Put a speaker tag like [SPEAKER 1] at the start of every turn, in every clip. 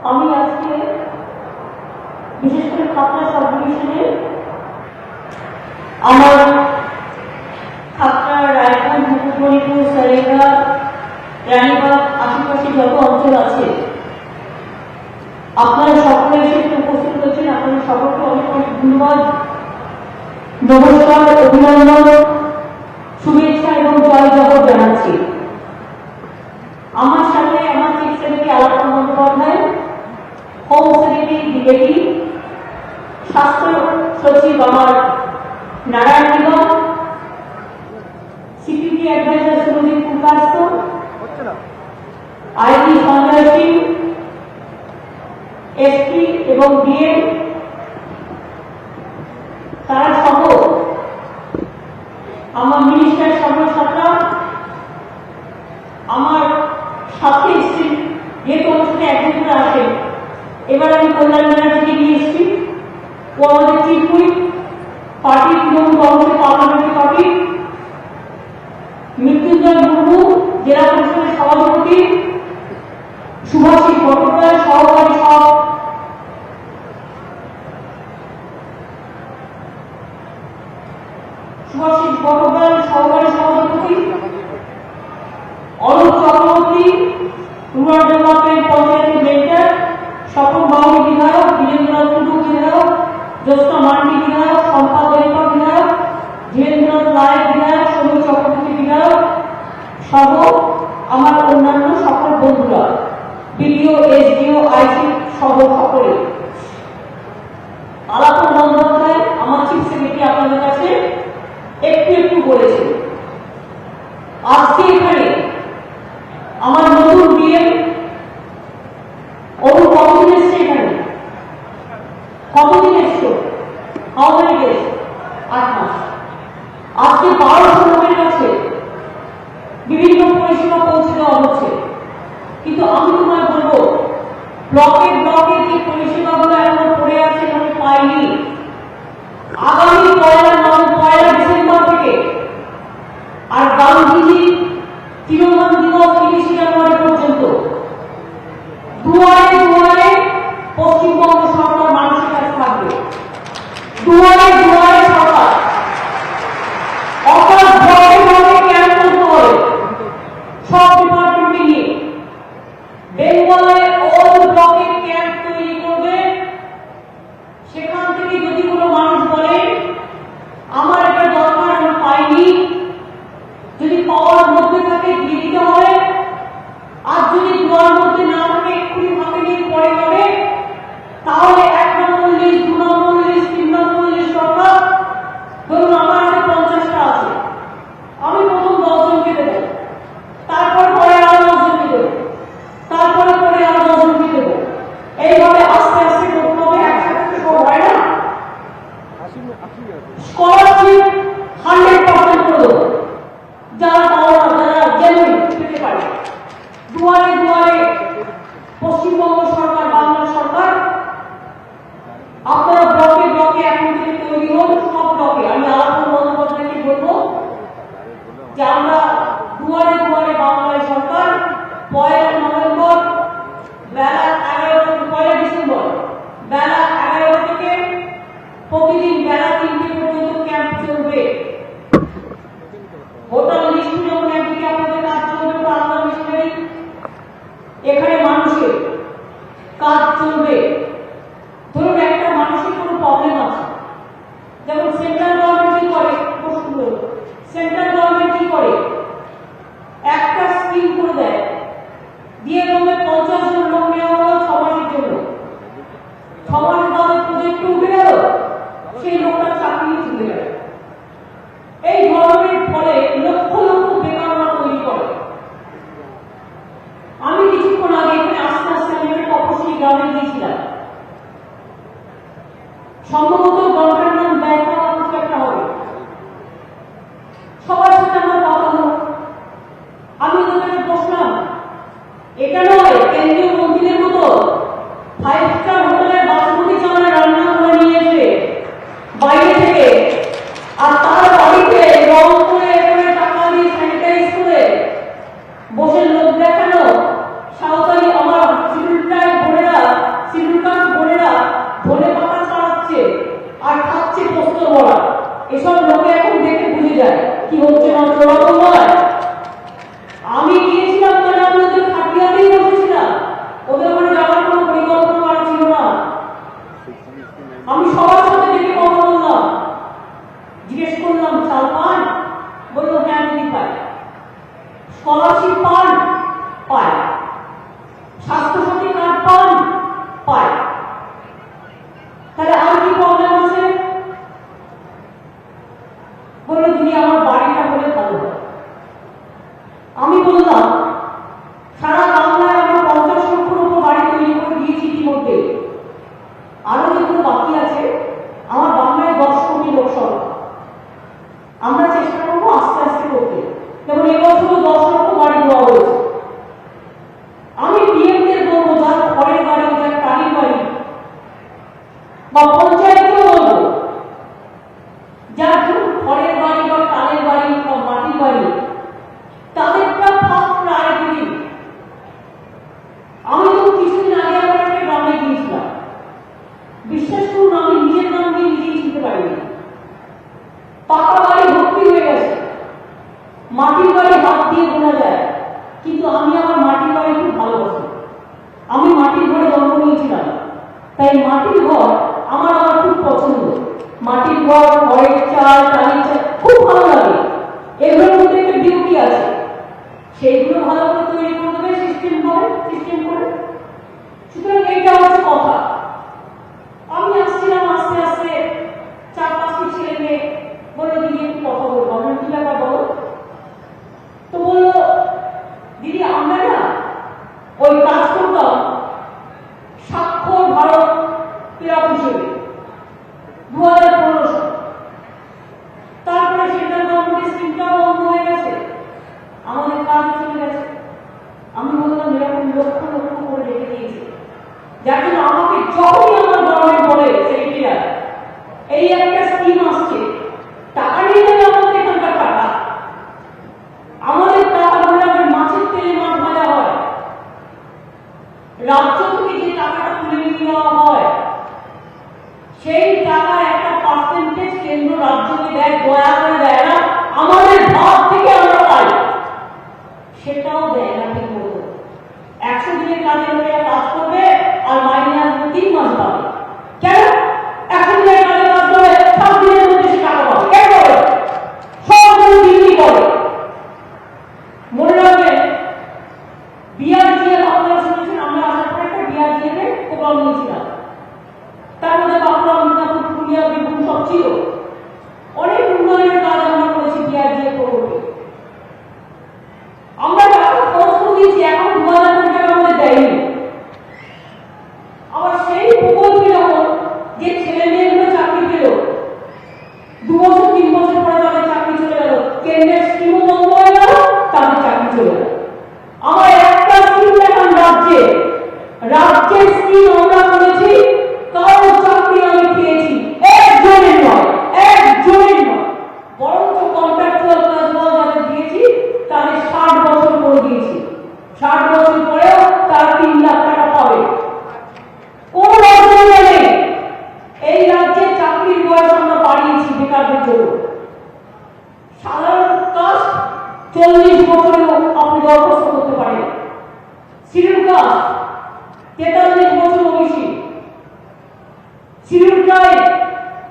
[SPEAKER 1] আমি আজকে বিশেষ করে খাতড়া সাব ডিভিশনে আমার খাতড়া, রায়পুর, মুকুটমণিপুর, সারেগা, রানীবাগ আশেপাশে যত অঞ্চল আছে আপনারা সকলে এসে উপস্থিত হয়েছেন। আপনারা সকলকে অনেক অনেক ধন্যবাদ, নমস্কার, অভিনন্দন, শুভেচ্ছা এবং জয় জগৎ জানাচ্ছি। আমার সাথে আমার chief secretary Alapan Bandyopadhyay, home secretary DAT, স্বাস্থ্য সচিব আমার নারায়ণ নিগম, security adviser Surajit পুরকাস্ত, IG Sanjay Singh, SP এবং ডিএম, তারা সহ আমার মিনিস্টার সর্বসাত্রা, আমার সাথে এসছি। যেহেতু অনুষ্ঠানে একদিন করে আসেন, এবার আমি কল্যাণ ব্যানার্জিকে নিয়ে এসছি। ও আমাদের চিফ হুইপ, পার্টি তৃণমূল কংগ্রেসের পার্লামেন্টারি পার্টি, মৃত্যুঞ্জয় মুর্মু জেলা পরিষদের সভাপতি, সুভাষিস ভট্টাচার্য সহকারী সভাপতি, অরূপ চক্রবর্তী রুরাল ডেভেলপমেন্ট পঞ্চায়েতের মেন্টার, স্বপন বাউরি বিধায়ক, বীরেন্দ্রনাথ টুডু বিধায়ক, জ্যোৎস্না মান্ডি বিধায়ক, শম্পা দরিকর বিধায়ক, ধীরেন্দ্রনাথ রায় বিধায়ক, সমীর চক্রবর্তী বিধায়ক সহ আমার অন্যান্য সকল বন্ধুরা, বিডিও, এসডিও, আইসি সহ সকলে। আলাপন বন্দ্যোপাধ্যায় আমার চিফ সেক্রেটারি আপনাদের কাছে একটু বলেছে। আজকে এখানে আমার নতুন ডিএম অরুণ কতদিন এসছে এখানে? কতদিন এসছো? How many days? 8 মাস। আজকে 1200 লোকের কাছে বিভিন্ন পরিষেবা পৌঁছে দেওয়া হচ্ছে। কিন্তু আমি তোমায় বলবো, ব্লকে ব্লকে যে পরিষেবাগুলো এখনো পড়ে আছে, এখানে পাইনি। আগামী 1 ডিসেম্বর থেকে আর গান্ধীজি তৃণমূল দিবস 30 জানুয়ারি পর্যন্ত দুয়ারে দুয়ারে পশ্চিমবঙ্গ সরকার মানুষের কাছে থাকবে। দুয়ারে দুয়ারে সরকার, অর্থাৎ ব্লকে ব্লকে ক্যাম্প করতে হবে সব ডিপার্টমেন্টকে নিয়ে। বেঙ্গলে অল ব্লকে ক্যাম্প তৈরি করবে। সেখান থেকে যদি কোনো মানুষ বলে আমার এটা দরকার, আমি পাইনি, যদি পাওয়ার মধ্যে থাকে দিয়ে দিতে হবে। আর যদি দুয়ার মধ্যে না থাকে, এক্ষুনি ভাবে নিয়ে পরে পাবে, তাহলে 1 নম্বর লিস্ট, 2 নম্বর লিস্ট, 3 নম্বর লিস্ট সরকার। ধরুন আমার হাতে 50টা আছে, আমি প্রথম 10 জনকে দেবো, তারপর পরে আরো 10 জনকে দেবো, তারপরে পরে আরো 10 জনকে দেবো। এইভাবে আস্তে আস্তে করতে হবে, একসাথে সব হয় না। স্কলারশিপ 100% করে দেবো, যারা পাওয়া যারা জেনুইন পেতে পারে। দুয়ারে দুয়ারে পশ্চিমবঙ্গ সরকার, বাংলা সরকার, আপনারা ব্লকে ব্লকে এখন থেকে তৈরি হোক, সব ব্লকে। আমি আলাপন বন্দ্যোপাধ্যায়কে বলবো যে আমরা দুয়ারে দুয়ারে বাংলায় সরকার 1 নভেম্বর বেলা 1 ডিসেম্বর বেলা 11 থেকে প্রতিদিন বেলা 3টে পর্যন্ত ক্যাম্প চলবে। ভোটার লিস্ট যখন একদিকে আপনাদের কাজ চলবে, আলাদা মিশনারি এখানে মানুষের কাজ চলবে। ধরুন একটা মানুষের কোনো প্রবলেম আছে, যেমন সেন্ট্রাল গভর্নমেন্ট কি করে, সেন্ট্রাল গভর্নমেন্ট কি করে, একটা স্কিম করে দেয়, দিয়ে বলবে 50 জন লোক নেওয়া হলো 6 মাসের জন্য। 6 মাস বাদে প্রজেক্ট উঠে গেল, সেই লোকটা চাকরি চলে গেল। এই ধরনের ফলে লক্ষ লক্ষ বেকাররা তৈরি করে। আমি কিছুক্ষণ আগে এখানে আস্তে আস্তে আমি একটা তপশিলি গ্রামে গিয়েছিলাম। তাই মাটির ঘর আমার খুব পছন্দ। মাটির ঘর, খড়ের চাল, টালির চাল খুব ভালো লাগে। এগুলোর মধ্যে একটা বিউটি আছে, সেইগুলো ভালো করে তৈরি করে দেবে সিস্টেম করে। সুতরাং এইটা হচ্ছে কথা। আমি আসছিলাম, আস্তে আস্তে 4-5টি ছেলে মেয়ে বললো, দিদি একটু কথা বলবো। আমি কি ব্যাপার বলো? তো বললো, দিদি আমরা না ওই কাজ করতাম স্বাক্ষর ভারত ক্লাব হিসেবে 2015 সালে। তারপরে সেন্ট্রাল গভর্নমেন্টের স্কিমটাও বন্ধ হয়ে গেছে, আমাদের কাজ চলে গেছে। আমি বললাম এরকম লক্ষ করে রেখে দিয়েছে, যার জন্য আমাকে যখনই আমার গভর্নমেন্ট বলে সেক্রেটারিয়াল এই একটা স্কিম আসছে, টাকা নিয়ে যাবে আমাদের এখানকার টাকা, আমাদের টাকা ধরে আমাদের মাছের তেলে মাছ ভাজা হয়, রাজ্য থেকে যে টাকাটা তুলে নিয়ে নেওয়া হয় সেই টাকা একটা পার্সেন্টেজ কেন্দ্র রাজ্যকে দেয়, দয়া করে দেয় না, আমাদের ভাগ থেকে আমরা পাই, সেটাও দেয় না ঠিক মতো। 100 দিনের কাজে লোকেরা কাজ করবে আর মাইনে আসবে 3 মাস পাবে। কেন? 100 দিনের কাজে কাজ করবে 7 দিনের মধ্যে সে টাকা পাবে। কেন করে? সব দিল্লি করে। মনে রাখবেন, বিআরজিএল আপনারা শুনেছেন, আমরা আসার পরে একটা বিআরজিএল এর প্রোগ্রাম নিয়েছিলাম। তার মধ্যে বাঁকুড়া, মিদনাপুর, পুরুলিয়া, বীরভূম সব ছিল। অনেক উন্নয়নের কাজ আমরা করেছি বিআরজিএল প্রকল্পে। আমরা টাকা খরচ করে দিয়েছি, এখন 2000 কোটি টাকা আমাদের দেয়নি। আবার সেই প্রকল্পে যখন যে ছেলে মেয়েগুলো চাকরি পেল, 2 বছর 3 বছর পরে তাদের চাকরি চলে গেল, কেন্দ্রের স্কিমও বন্ধ হয়ে গেল, তাদের চাকরি চলে গেল। আমার একটা স্কিম দেখান রাজ্যের স্কিম আমরা করেছি, কারো চাকরি আমি পেয়েছি, একজনের নয়, বরঞ্চ কন্ট্রাকচুয়াল কাজ যাদের দিয়েছি তাদের 60 বছর করে দিয়েছি। 60 বছর পরেও তারা 3 লাখ টাকা পাবে। কোন রাজ্যে নেই। এই রাজ্যে চাকরির বয়স আমরা বাড়িয়েছি বেকারদের জন্য। সাধারণ কাস্ট 40 বছরেও আপনি দরখাস্ত করতে পারেন, শিডিউল কাস্ট 43 বছর বেশি, শিডিউল ট্রাইব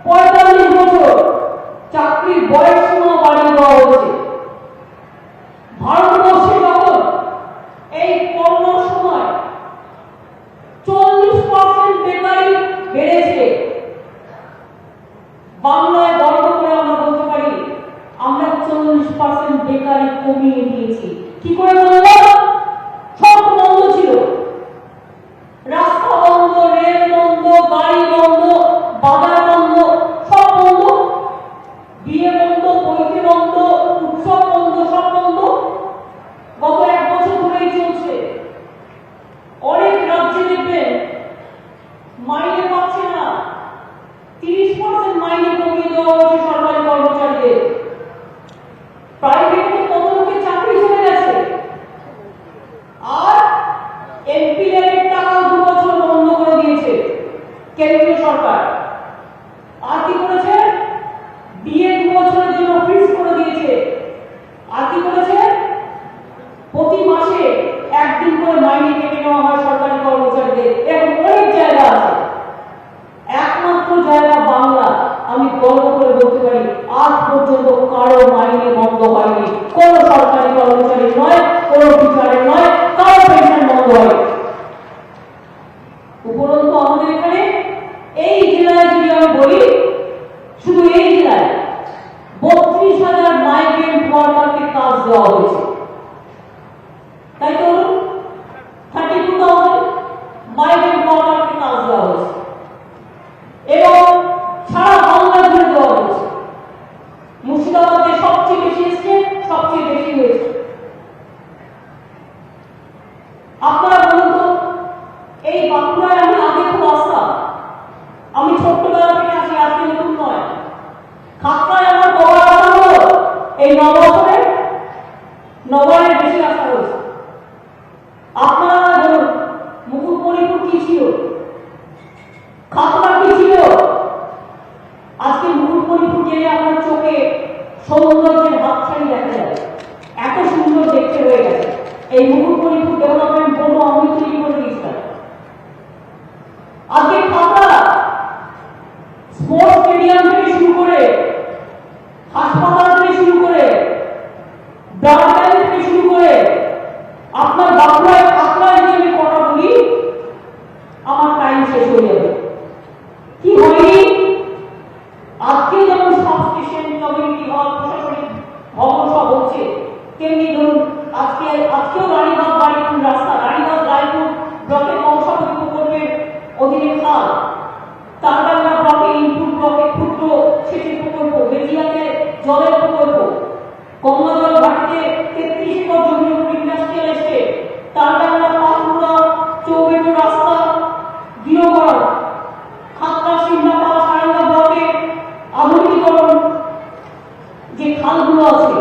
[SPEAKER 1] 45 বছর। চাকরির বয়স সীমা বাড়িয়ে দেওয়া হয়েছে। ভারতবর্ষে যখন এই করোনার সময় 40% বেকারি বেড়েছে, বাংলায় গর্ব করে আমরা বলতে পারি আমরা 40% বেকারি কমিয়ে দিয়েছি। কি করে বলবো? সব বন্ধ ছিল, রাস্তা বন্ধ, রেল বন্ধ, গাড়ি বন্ধ, বাজার বন্ধ, সব বন্ধ, বিয়ে বন্ধ, পরীক্ষা বন্ধ, উৎসব বন্ধ, সব বন্ধ। গত 1 বছর ধরেই চলছে। অনেক রাজ্যে দেখবেন মাইনে পাচ্ছে না, 30% মাইনে কমিয়ে দেওয়া হয়েছে সরকারি কর্মচারীদের। প্রাইভেটে কত লোকের চাকরি চলে গেছে। আর এমপি লেভেলের টাকাও 2 বছর বন্ধ করে দিয়েছে কেন্দ্রীয় সরকার। আর কি করেছে? বিয়ে 2 বছরের জন্য ফিক্স করে দিয়েছে। আর কি করেছে? প্রতি মাসে 1 দিন করে মাইনে কেটে নেওয়া হয় সরকারি কর্মচারীদের। এরকম অনেক জায়গা আছে, একমাত্র জায়গা বাংলা। আমি গর্ব করে বলতে পারি আজ পর্যন্ত কারো মাইনে বন্ধ হয়নি, কোন সরকারি কর্মচারী নয়, কোন টিচারের নয়, কারো পেনশন বন্ধ হয়নি। উপরন্তু আমাদের এখানে এই জেলায় যদি আমি বলি, শুধু এই জেলায় 32,000 মাইগ্রেন্ট ওয়ার্কারকে কাজ দেওয়া হয়েছে। তাই তো 32,000 মাইগ্রেন্ট ওয়ার্কারকে কাজ দেওয়া হয়েছে এবং সারা বাংলা জুড়ে দেওয়া হয়েছে। মুর্শিদাবাদে সবচেয়ে বেশি এসছে, সবচেয়ে বেশি হয়েছে। আপনারা বলুন তো, এই বাঁকুড়ায় আমি আগে খুব আসতাম, আমি ছোট্টবেলা থেকে আসি, আজকে নতুন নয়। খাতড়ায় আমার কবার আসা হলো এই 9 বছরে? 9বারের বেশি আসা হয়েছে। আপনারা বলুন মুকুটমণিপুর কি ছিল, খাতড়া কি ছিল? আজকে মুকুটমণিপুর গেলে আপনার চোখে সৌন্দর্যের হাতছানি দেখা যায়, এত সুন্দর দেখতে হয়ে গেছে। এই মুকুটমণিপুর ডেভেলপমেন্ট বোর্ড আমি তৈরি করে দিয়েছিলাম। আজকে শেষ হয়ে যাবে। কি হয়নি? আজকে যেমন সাবস্টেশন, কমিউনিটি হল, প্রশাসনিক ভবন সব হচ্ছে, তেমনি ধরুন আজকেও রানীবাগ বাড়িপুর রাস্তা, রানীবাগ রায়পুর ব্লকের কংসাবতী প্রকল্পের অধীনে খাল, তারডাঙ্গা ব্লকে ইনপুট ব্লকে ক্ষুদ্র সেচের প্রকল্প, বেজিয়াতে জলের প্রকল্প, গঙ্গাজল ঘাটিতে 33 একর জমির উপর ইন্ডাস্ট্রিয়াল এস্টেট, তারডাঙ্গা পাথুরা চৌবেটো রাস্তা, গিরগড়, খাতড়া সিমলাপাল সারেঙ্গা ব্লকে আধুনিকীকরণ যে খালগুলো আছে,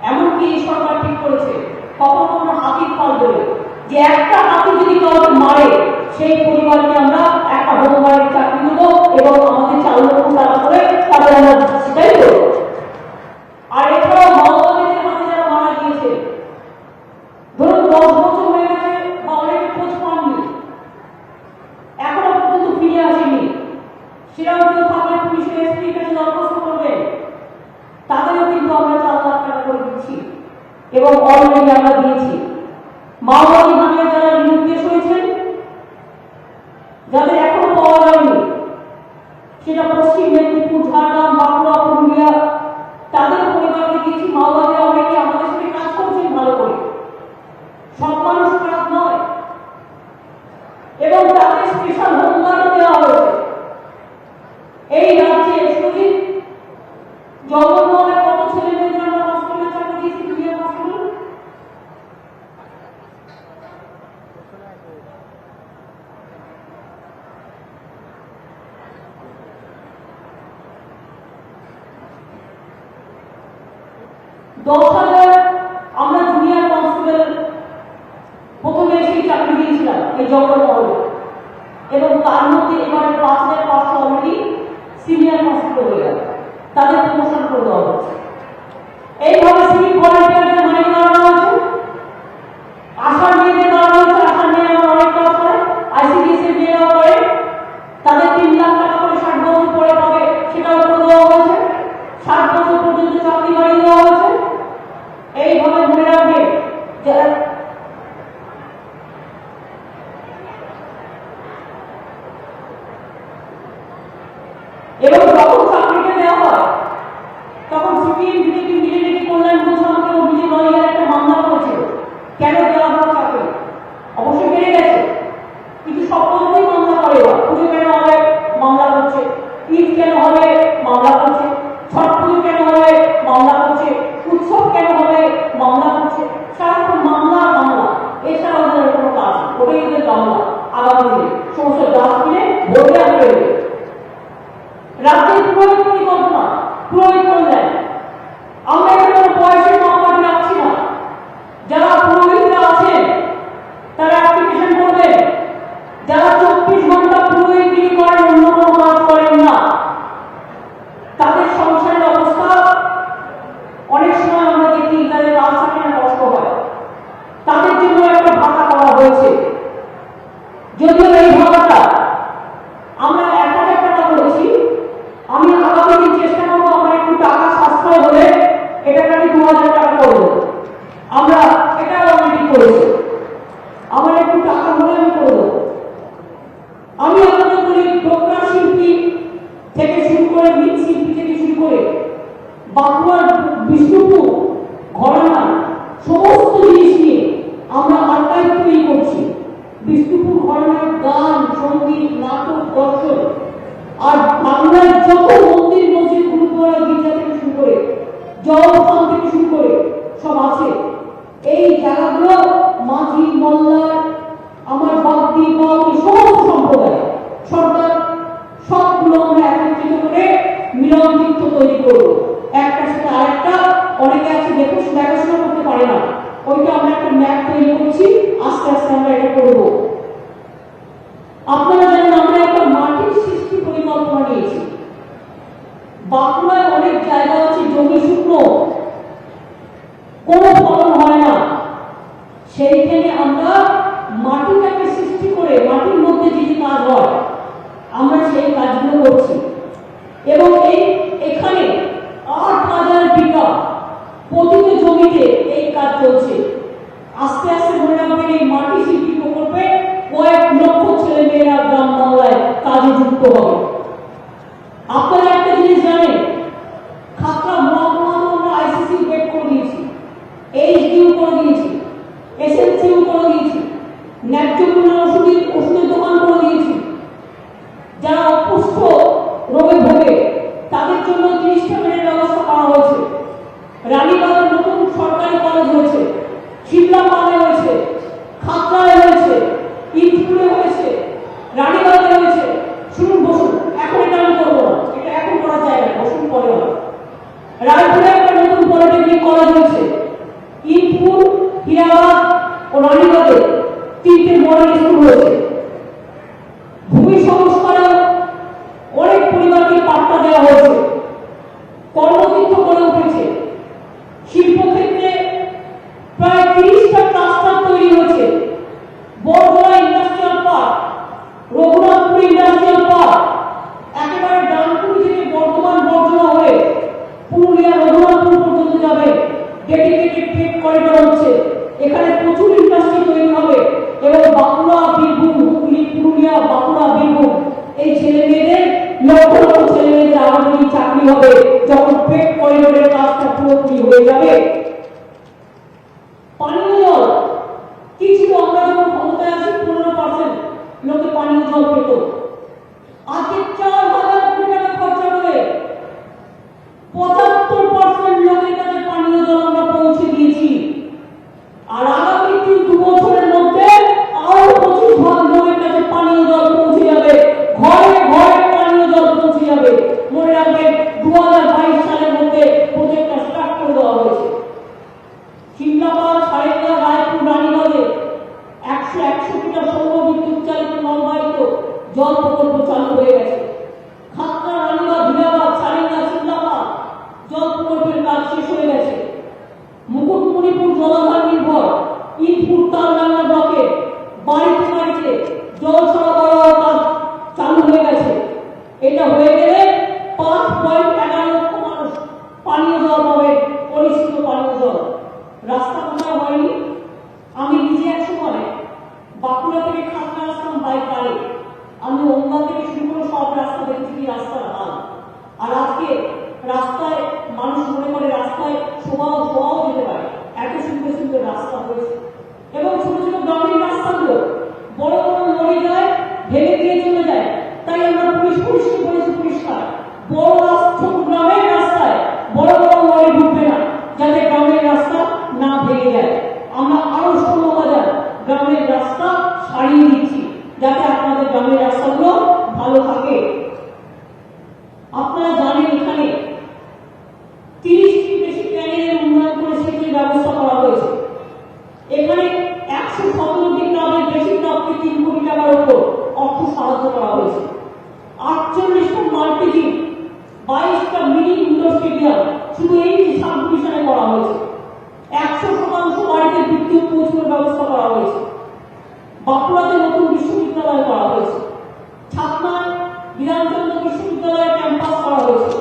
[SPEAKER 1] এমনকি এই সরকার ঠিক করেছে কখনো কখনো হাতির পাল বলে, যে একটা হাতি যদি কাউকে মারে সেই পরিবারকে আমরা একটা হোমগার্ডের চাকরি দেবো এবং আমাদের 4 লক্ষ টাকা করে তাদের আমরা সেটাই করবো। আর এছাড়াও মাওবাদীদের হাতে যারা মারা গিয়েছে, ধরুন 10 বছর হয়ে গেছে বা অনেকে খোঁজ পাননি, এখনো পর্যন্ত ফিরে আসেনি, সেরাও কেউ থাকলে পুলিশের এসপির কাছে দরখাস্ত করবেন, তাদেরও কিন্তু আমরা 4 লাখ টাকা করে দিচ্ছি এবং অলরেডি আমরা দিয়েছি। মাওবাদী হামলায় যারা নির্দেশ হয়েছেন, যাদের এখনো পাওয়া যায়নি, সেটা পশ্চিম মেদিনীপুর, ঝাড়গ্রাম, বাঁকুড়া, পুরুলিয়া, তাদের পরিবারকে দিচ্ছি। মাওবাদীরা অনেকে আমাদের সাথে কাজ করছেন ভালো করে, সব মানুষ খারাপ নয়, এবং তাদের স্পেশাল হোমগার্ডও দেওয়া হয়েছে। এই রাজ্যে সুজিত জগন্মোহনের কত ছেলে মেয়েদের আমরা হসপিটালে চাকরি দিয়েছি, দুনিয়া হসপিটাল। আমরা জুনিয়র কনস্টেবল প্রথমে সেই চাকরি দিয়েছিলাম এই জগন্মোহনে, এবং তার মধ্যে এবারে 5500 অলরেডি সিনিয়র কনস্টেবল হয়ে গেল, তাদের প্রমোশন করে দেওয়া হচ্ছে। এইভাবে সিভিক ভলান্টিয়ারদের মাইনে বাড়ানো হয়েছে, আশার মেয়েদের বাড়ানো হয়েছে, আশার মেয়েরা আমার অনেক কাজ করে, আইসিডিএস এর মেয়েরাও করে, তাদের 3 লাখ টাকা করে 60 বছর পরে পাবে সেটাও করে দেওয়া হয়েছে, 60 বছর পর্যন্ত চাকরি বাড়িয়ে দেওয়া হয়েছে। এইভাবে মনে রাখবে যারা এবং যখন চাকরিটা দেওয়া হয় তখন সিপিএম বিজেপি মিলে নাকি কল্যাণ ঘোষ আমাকে অভিযোগ লয়ার একটা মামলা করেছিল, কেন দেওয়া হলো চাকরি, অবশ্যই বেড়ে গেছে, কিন্তু সব পর্যন্তই মামলা করে, পুজো কেন হবে মামলা করছে, ঈদ কেন হবে মামলা করছে, ছট পুজো কেন হবে মামলা করছে, উৎসব কেন হবে মামলা করছে, সারাক্ষণ মামলা মামলা, এছাড়া ওদের কোনো কাজ, ওটাই ওদের মামলা। আগামী দিনে সমস্ত ডাস্টবিনে ভোটে আসবে। রাজ্যের পুরোহিত পরিকল্পনা পুরোহিত করলেন, আমরা এখানে বয়সের মাপকাঠি রাখছি না, যারা পুরোহিতরা আছেন তারা অ্যাপ্লিকেশন করবেন, যারা 24 ঘন্টা পুরোহিতগিরি করেন, অন্য কোনো কাজ করেন না, তাদের সংসারের অবস্থা অনেক সময় আমরা দেখি তাদের কাজ থাকে না, কষ্ট হয়, তাদের জন্য একটা ভাতা করা হয়েছে। যদিও এই ভাতাটা আমরা 1000 টাকা করেছি, আমি আগামী দিন চেষ্টা করবো আমার একটু টাকা সাশ্রয় হলে এটাকে আমি 2000 টাকা করবো, আমরা এটা অলরেডি করেছি, আমার একটু টাকা হলে আমি করবো। আমি আপনাদের বলি, ডোকরা শিল্পী থেকে শুরু করে মৃৎ শিল্পী থেকে শুরু করে বাঁকুড়ার বিষ্ণুপুর ঘরানা সমস্ত জিনিস নিয়ে আমরা আর্কাইভ তৈরি করছি। বিষ্ণুপুর ঘরানার গান, সঙ্গীত, নাটক, দর্শন, আর বাংলার যত মন্দির, মসজিদ, গুরুদ্বারা, গির্জা থেকে শুরু করে জলস্থান থেকে শুরু করে সব আছে। এই জায়গাগুলো মাঝি, মোল্লার, আমার ভক্তি বাউরি সমস্ত সম্প্রদায় সরকার সবগুলো আমরা একত্রিত করে মিলন তীর্থ তৈরি করবো, একটার সাথে আরেকটা। অনেকে আছে দেখাশোনা করতে পারে না, ওইটা আমরা একটা ম্যাপ তৈরি করছি, আস্তে আস্তে আমরা এটা করবো। আপনারা জানেন আমরা একটা মাটির সৃষ্টি পরিকল্পনা নিয়েছি। বাঁকুড়ায় অনেক জায়গা আছে জমি শুকনো, কোনো ফলন হয় না, সেইখানে আমরা মাটিটাকে সৃষ্টি করে মাটির মধ্যে যে কাজ হয় আমরা সেই কাজগুলো করছি। এবং এখানে 8000 বিঘা প্রতিটি জমিতে এই কাজ চলছে। আস্তে আস্তে মনে রাখবেন এই মাটি শিল্পী প্রকল্পে কয়েক লক্ষ ছেলে মেয়েরা গ্রাম বাংলায় দ্রুত হবে। আপনারা একটা জিনিস জানেন, খাতড়া মহকুমা আমরা আইসিসি বেড করে দিয়েছি, এইচডিউ করে দিয়েছি, এসএলসিউ করে দিয়েছি, ন্যায্য মূল্যে ওষুধের দোকান করে দিয়েছি। যারা অপুষ্ঠ রোগে ভোগে তাদের জন্য 30টা বেডের ব্যবস্থা করা হয়েছে। রানীবাঁধে নতুন সরকারি কলেজ হয়েছে, শিমলাপালে হয়েছে, খাতড়ায় হয়েছে, ইন্দপুরে হয়েছে, রানীবাঁধে হয়েছে। শুনুন, বসুন, এখন এটা আমি করবো না, এটা এখন করা যায় না, বসুন, পরে হবে। রায়পুরে একটা নতুন পলিটেকনিক কলেজ হয়েছে, ইন্দপুর, হীরাবাদ ও রানীবাঁধে 3টে মডেল স্কুল হয়েছে। ভূমি সংস্কারে অনেক পরিবারকে পাট্টা দেওয়া হয়েছে, কর্মতীর্থ গড়ে উঠেছে। শিল্পক্ষেত্রে প্রায় 30টা ক্লাস্টার তৈরি হয়েছে। Barjora industrial park, Raghunathpur industrial park, একেবারে ডানকুনি থেকে বর্ধমান বর্জনা হয়ে পুরুলিয়া রঘুনাথপুর পর্যন্ত যাবে ডেডিকেটেড ট্রেড করিডোর হচ্ছে। এখানে প্রচুর ইন্ডাস্ট্রি তৈরি হবে এবং বাঁকুড়া, বীরভূম, হুগলি, পুরুলিয়া, বাঁকুড়া, বীরভূম এই ছেলে মেয়েদের, লক্ষ লক্ষ ছেলে মেয়েদের আগামী চাকরি হবে যখন ট্রেড করিডোরের কাজটা পুরোপুরি হয়ে যাবে। পানীয় জল কি ছিল? আমরা যখন ক্ষমতায় আসি 15% লোকে পানীয় জল পেত। আজকে 4000 কোটি টাকা খরচা করে 75% লোকের কাছে পানীয় জল আমরা পৌঁছে দিয়েছি। আর আগামী 2 বছরের মধ্যে আরো 25 লোকের কাছে পানীয় জল পৌঁছে যাবে, ঘরে ঘরে পানীয় জল পৌঁছে যাবে। মনে রাখবেন, 2022 সালের মধ্যে প্রজেক্টটা স্টার্ট করে দেওয়া হয়েছে। শিমলাপাল, সারেঙ্গা, রায়পুর, রানীবাঁধে 161টা সৌর বিদ্যুৎ চালিত নলবাহিত জল প্রকল্প চালু হয়ে গেছে। খাতড়া, রানীবাঁধ, হীরাবাদ, সারেঙ্গা, শিমলাপাল জল প্রকল্পের কাজ শেষ হয়ে গেছে। মুকুটমণিপুর জলাধার নির্ভর ইন্দপুর তালডাঙ্গা ব্লকে বাড়িতে বাড়িতে জল সরবরাহ কাজ চালু হয়ে গেছে। এটা হয়ে গেলে 5.11 লক্ষ মানুষ পানীয় জল পাবে, পরিশুদ্ধ পানীয় জল। রাস্তা কোথায় হয়নি? আমি নিজে এক সময় বাঁকুড়া থেকে খাতড়া আসতাম বাইক গাড়ি, আমি ওঙ্গা থেকে শুরু করে সব রাস্তা দেখেছি কি রাস্তার হাল। আর আজকে রাস্তায় মানুষ মনে করে রাস্তায় শোভাও যেতে পারে, এত সুন্দর সুন্দর রাস্তা হয়েছে। এবং ছোট ছোট গ্রামের রাস্তাগুলো বড় বড় লরি যায়, ভেঙে দিয়ে চলে যায়। তাই আমরা পরিষ্কার করেছি, পরিষ্কার বড় রাস্তা, গ্রামের রাস্তায় বড় বড় লরি ঢুকবে না, যাতে গ্রামের রাস্তা না ভেঙে যায়। আমরা আরো 16,000 গ্রামের রাস্তা সারিয়ে দিচ্ছি, যাতে আপনাদের গ্রামের রাস্তাগুলো ভালো থাকে। আপনারা জানেন, এখানে 30টির বেশি ক্যানেলের উন্নয়ন করে সেচের ব্যবস্থা করা হয়েছে। এখানে 117টি গ্রামের বেশি গ্রামকে 3 কোটি টাকার উপর অর্থ সাহায্য করা হয়েছে। 48টা মাল্টিজিম, 22টা মিনি ইন্ডোর স্টেডিয়াম শুধু এই সাবডিভিশনে করা হয়েছে। 100% বাড়িতে বিদ্যুৎ পৌঁছানোর ব্যবস্থা করা হয়েছে। বাঁকুড়াতে নতুন বিশ্ববিদ্যালয় করা হয়েছে। ছাতনায় বিধানচন্দ্র বিশ্ববিদ্যালয়ের ক্যাম্পাস করা হয়েছে।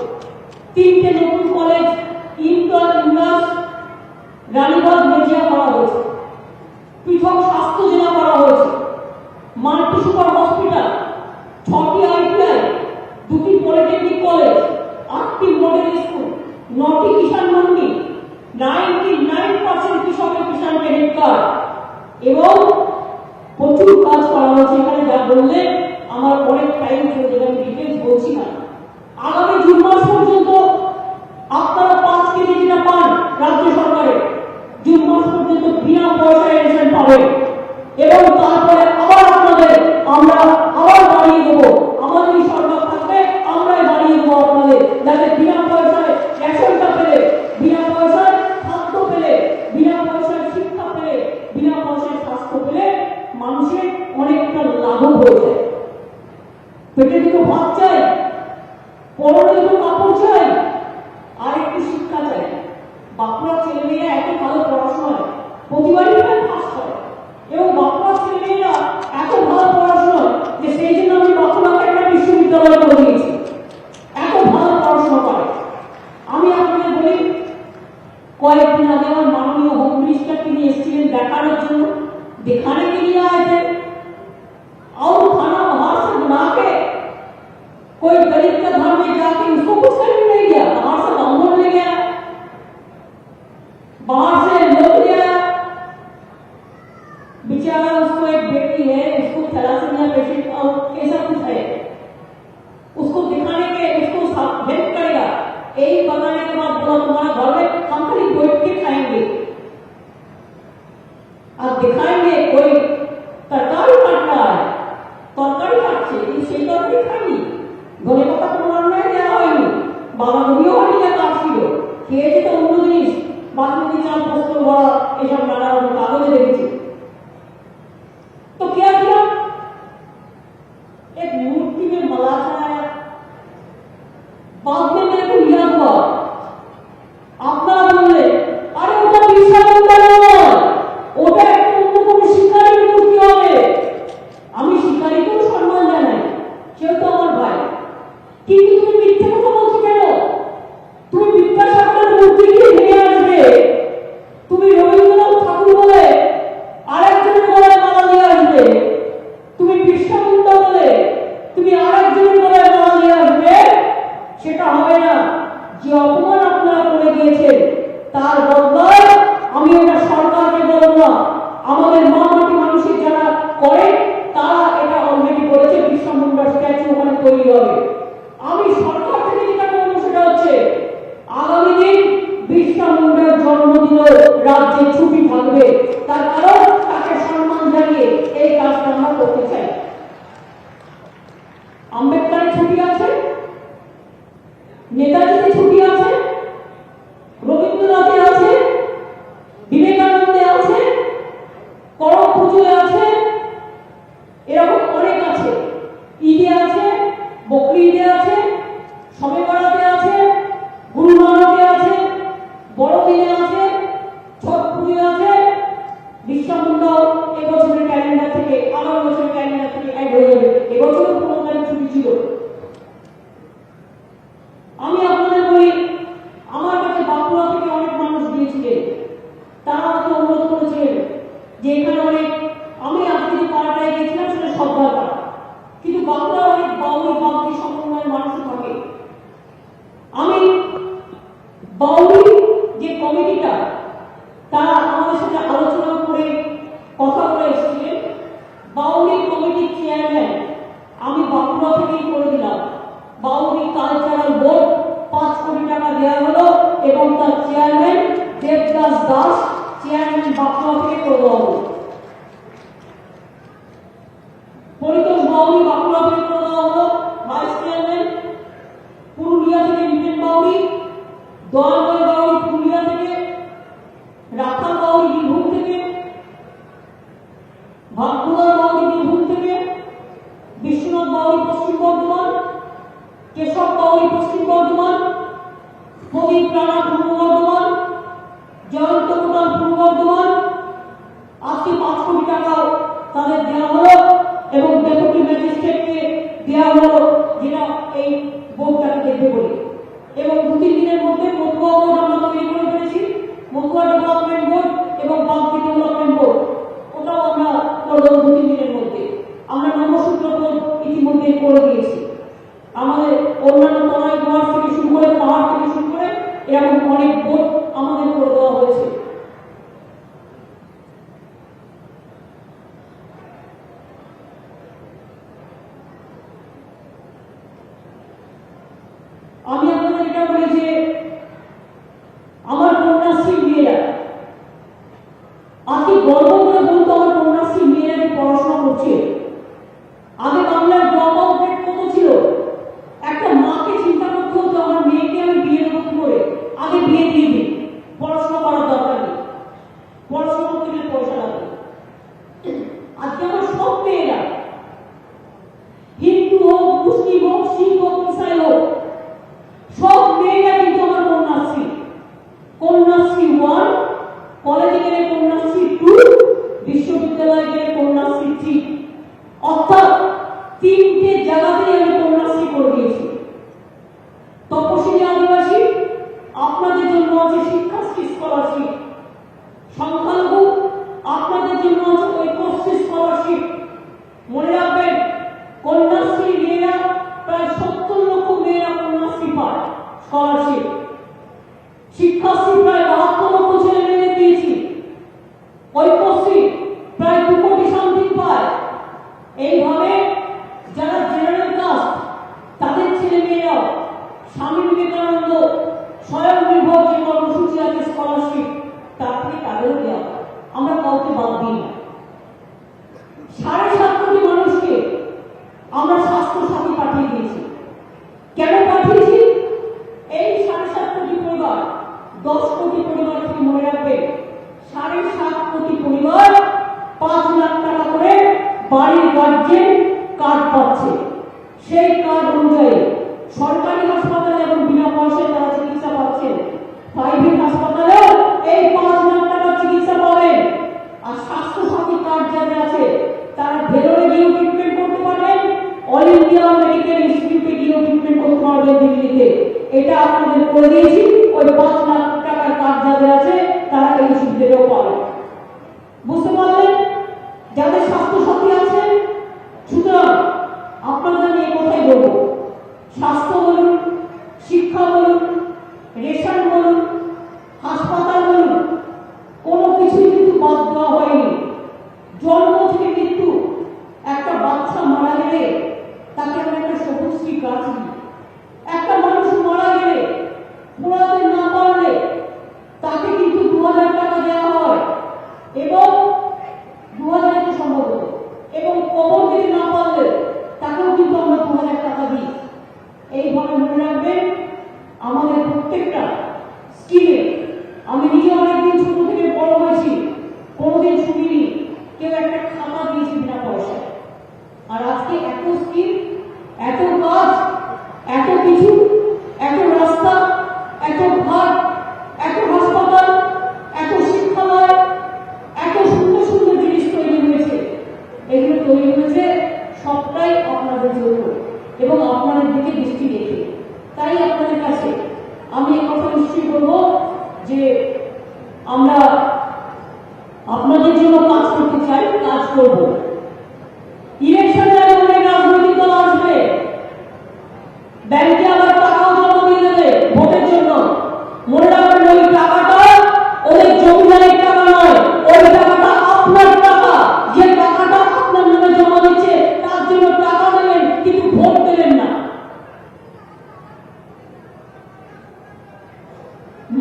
[SPEAKER 1] 3টে নতুন college, inter, Indus, Ranibandh, Mejia করা হয়েছে। পৃথক স্বাস্থ্য জেলা করা হয়েছে। মাল্টি সুপার হসপিটাল, 6টি আইটিআই, 2টি পলিটেকনিক কলেজ, 8টি মডেল স্কুল, 9টি কিষাণ মন্ডি, 99% কৃষকের কিষাণ ক্রেডিট কার্ড এবং প্রচুর কাজ করা হয়েছে। এখানে যা বললেন আমার অনেক টাইম চলে যাবে, আমি ডিটেলস বলছি না। আগামী জুন মাস পর্যন্ত আপনারা 5 কেজি যেটা পান রাজ্য সরকারের, জুন মাস পর্যন্ত বিনা পয়সায় রেশন পাবেন। এবং তারপরে আবার আপনাদের আমরা আবার বাড়িয়ে দেবো, আমাদের সরকার থাকবে আমরাই বাড়িয়ে দেবো আপনাদের, যাতে বিনা পয়সায় রেশনটা পেলে, বিনা পয়সায় খাদ্য পেলে, বিনা পয়সায় শিক্ষা পেলে, বিনা পয়সায় স্বাস্থ্য পেলে মানুষের অনেকটা লাভ হয়ে যায়। পেটে দুটো ভাত চাই, পরনে দুটো কাপড় চাই, আর একটু শিক্ষা চাই। বাঁকুড়ার ছেলেমেয়েরা এত ভালো পড়াশোনা প্রতিবারই ফার্স্ট হয়, এবং বাঁকুড়ার ছেলেমেয়েরা এত ভালো পড়াশোনা যে সেই জন্য আমি বাঁকুড়াকে একটা বিশ্ববিদ্যালয় করে দিয়েছি। এত ভালো পড়াশোনা করে। আমি আপনাদের বলি, কয়েকদিন আগে আমার মাননীয় হোম মিনিস্টার তিনি এসেছিলেন দেখানোর जरूर दिखाने के लिए आए थे और खाना बाहर से बना के कोई गरीब का घर में जाके उसको कुछ करने नहीं गया, बाहर से बांधों ले गया, बाहर से लोग ले आया, बेचारा उसको एक बेटी है, उसको थैलासेमिया पेशेंट और कैसा कुछ है, उसको दिखाने के उसको हेल्प करेगा, यही बताने के बाद बोला तुम्हारा घर में हम कहीं बैठ के खाएंगे, आप दिखाएंगे कोई तरकारी काट रहा है, तरकारी काटছে কিন্তু সেই তরকারি খাইনি, ধনে পাতা কোনো রান্নায় দেওয়া হয়নি, বাঁধাকপিও হয়নি, কাটছিল খেয়েছে তো অন্য জিনিস, বাসমতি চাল পোস্ত বা এসব নানা রকম কাগজে রেখেছে। तो क्या किया, एक मूर्ति में मला चढ़ाया, बाद में मेरे को याद हुआ আপনারা বললে আরে ওটা বিশাল নয়, ওটা একটা অন্যরকম শিকারী মূর্তি হবে, আমি শিকারীকেও সম্মান জানাই, সেও তো আমার ভাই, কিন্তু তুমি মিথ্যে কথা বলছো কেন? তুমি বিদ্যাসাগরের মূর্তি নিয়ে ভেঙে আসবে, তুমি রবীন্দ্রনাথ ঠাকুর বলে আরেকজনের গলায় মালা দিয়ে আসবে, তুমি বিরসা মুন্ডা বলে তুমি আরেকজনের গলায় মালা দিয়ে আসবে, সেটা হবে না। যে অপমান আপনারা করে গিয়েছেন তার বদলায় আমি এটা সরকারকে বলবো না, আমাদের মা মাটি মানুষের যারা করে তারা এটা অলরেডি করেছে, বিরসা মুন্ডার স্ট্যাচু ওখানে তৈরি হবে। আমি সরকার থেকে যেটা বলবো সেটা হচ্ছে আগামী দিন বিরসা মুন্ডার জন্মদিনে রাজ্যে ছুটি থাকবে, তার কারণ তাকে সম্মান জানিয়ে এই কাজটা আমরা করতে চাই। আম্বেদকরের ছুটি আছে, নেতাজির ছুটি আছে, রবীন্দ্রনাথের আছে, বিবেকানন্দের আছে, করম পুজোয় আছে, এরকম অনেক আছে, ঈদে আছে, বকরি ঈদে আছে, শবে বরাতে আছে, গুরু নানকে আছে, বড়দিনে আছে, ছট পুজো আছে। বিরসা মুন্ডাও এবছরের ক্যালেন্ডার থেকে আগামী বছরের ক্যালেন্ডার থেকে অ্যাড হয়ে যাবে, এবছরও 15 তারিখ ছুটি ছিল। আমি আপনাদের বলি আমার কাছে বাঁকুড়া থেকে অনেক মানুষ গিয়েছিলেন, তারা আমাকে অনুরোধ করেছিলেন যে এখানে অনেক, আমি আজকে যে পাড়াটায় গিয়েছিলাম সেটা সর্দার পাড়া, কিন্তু বাঁকুড়া অনেক বাউল বাউলি সম্প্রদায়ের মানুষ থাকে, আমি বাউলি যে কমিটিটা তারা আমাদের সাথে আলোচনা করে কথা বলে এসেছিলেন, বাউলি কমিটির চেয়ারম্যান আমি বাঁকুড়া থেকেই করে দিলাম, বাউলি কালচারাল বোর্ড 5 কোটি টাকা দেওয়া হলো এবং তার চেয়ারম্যান দেবদাস দাস, চেয়ারম্যান বাঁকুড়া থেকে করে দেওয়া হলো, পরিতোষ বাউলি বাঁকুড়া থেকে করে দেওয়া হলো ভাইস চেয়ারম্যান, পুরুলিয়া থেকে মিটেন বাউলি, দয়ালয় বাউলি পুরুলিয়া থেকে, রাখাল বাউলি বীরভূম থেকে, ভাগ্যদার বাউলি বীরভূম থেকে, বিশ্বনাথ বাউলি পশ্চিম বর্ধমান, কেশব বাউলি পশ্চিম বর্ধমান, প্রদীপ রানা পূর্ব বর্ধমান, জয়ন্ত কোটাল পূর্ব বর্ধমান। আজকে 5 কোটি টাকাও তাদের দেওয়া হলো এবং ডেপুটি ম্যাজিস্ট্রেটকে দেওয়া হলো যেটা এই বোর্ডটাকে দেখবে বলে, এবং 2-3 দিনের মধ্যে মতুয়া বোর্ড আমরা তৈরি করে ফেলেছি, মতুয়া ডেভেলপমেন্ট বোর্ড এবং বাগদি ডেভেলপমেন্ট বোর্ড, ওটাও আমরা করে দেবো 2-3 দিনের মধ্যে। আমরা নবসূত্র বোর্ড ইতিমধ্যে করে দিয়েছি, আমাদের অন্যান্য তরাই ঘর থেকে শুরু করে পাহাড় থেকে শুরু করে এরকম অনেক বোর্ড আমাদের করে দেওয়া হয়েছে। আমি আপনাদের এটা বলি যে আমার কন্যাশ্রী মেয়েরা, আজকে গর্ব করে বলতো আমার কন্যাশ্রী মেয়েরা যে পড়াশোনা করছে, আগে বাংলার ড্রপ আউট রেট কত ছিল, একটা মাকে চিন্তা করতে হতো আমার মেয়েকে আমি বিয়ে করতে করে আগে বিয়ে দিয়ে দিই, পড়াশোনা করার দরকার নেই, পড়াশোনা করতে গেলে পয়সা লাগবে। আজকে আমার সব মেয়েরা হিন্দু হোক, মুসলিম হোক, শিখ হোক, ইসাই হোক, সব মেয়েরা কিন্তু আমার কন্যাশ্রী, কন্যাশ্রী 1, কলেজে গেলে কন্যাশ্রী 2, বিশ্ববিদ্যালয়ে গেলে কন্যাশ্রী 3, অর্থাৎ 3টে জায়গাতেই আমি কন্যাশ্রী করে দিয়েছি। তপশিলি আদিবাসী আপনাদের জন্য আছে শিক্ষাশ্রী স্কলারশিপ, সংখ্যালঘু আপনাদের জন্য আছে ঐক্যশ্রী স্কলারশিপ। মনে রাখবেন কন্যাশ্রী মেয়েরা প্রায় 70 ইন্ডিয়া মেডিকেল ইনস্টিটিউটে গিয়ে ট্রিটমেন্ট করতে পারবেন দিল্লিতে। এটা আপনাদের করে দিয়েছি। ওই 5 লাখ টাকার কার্ড যাদের আছে তারা এই সুবিধাটাও পাবে। বুঝতে পারলেন? যাদের স্বাস্থ্য সাথী আছে, সুতরাং আপনাদের নিয়ে কথাই বলবো, স্বাস্থ্য বলুন, শিক্ষা বলুন, রেশন বলুন, হাসপাতাল বলুন, কোনো কিছুই কিন্তু বাদ দেওয়া হয়নি। জন্ম থেকে মৃত্যু, একটা বাচ্চা মারা গেলে তাকে আমরা একটা সবুজশ্রী গাছ দিই। একটা মানুষ মারা গেলে পোড়াতে না পারলে তাকে কিন্তু 2000 টাকা দেওয়া হয়, এবং 2000 সম্ভবত, এবং কবর দিতে না পারলে তাকেও কিন্তু আমরা 2000 টাকা দিই। এইভাবে মনে রাখবেন, আমাদের প্রত্যেকটা স্কিমে, আমি নিজে অনেকদিন ছোট থেকে বড় হয়েছি, কোনোদিন শুনিনি কেউ একটা খাতা দিয়েছে বিনা পয়সায়। আর আজকে এত স্কিম, এত কাজ, এত কিছু, এত রাস্তা, এত ঘাট, এত হাসপাতাল, এত শিক্ষালয়, এত সুন্দর সুন্দর জিনিস তৈরি হয়েছে। এগুলো তৈরি হয়েছে সবটাই আপনাদের জন্য এবং আপনাদের দিকে দৃষ্টি রেখে। তাই আপনাদের কাছে আমি এই কথা নিশ্চয়ই বলবো যে আমরা আপনাদের জন্য কাজ করতে চাই, কাজ করব। ইলেকশন যাবে, অনেক রাজনৈতিক দল আসবে, ব্যাংকে আবার টাকাও জমা দিয়ে দেবে ভোটের জন্য। মনে রাখবেন, ওই টাকাটা ওদের জমিদারের টাকা নয়, ওই টাকাটা আপনার টাকা। যে টাকাটা আপনার নামে জমা দিচ্ছে তার জন্য টাকা দেবেন, কিন্তু ভোট দেবেন না।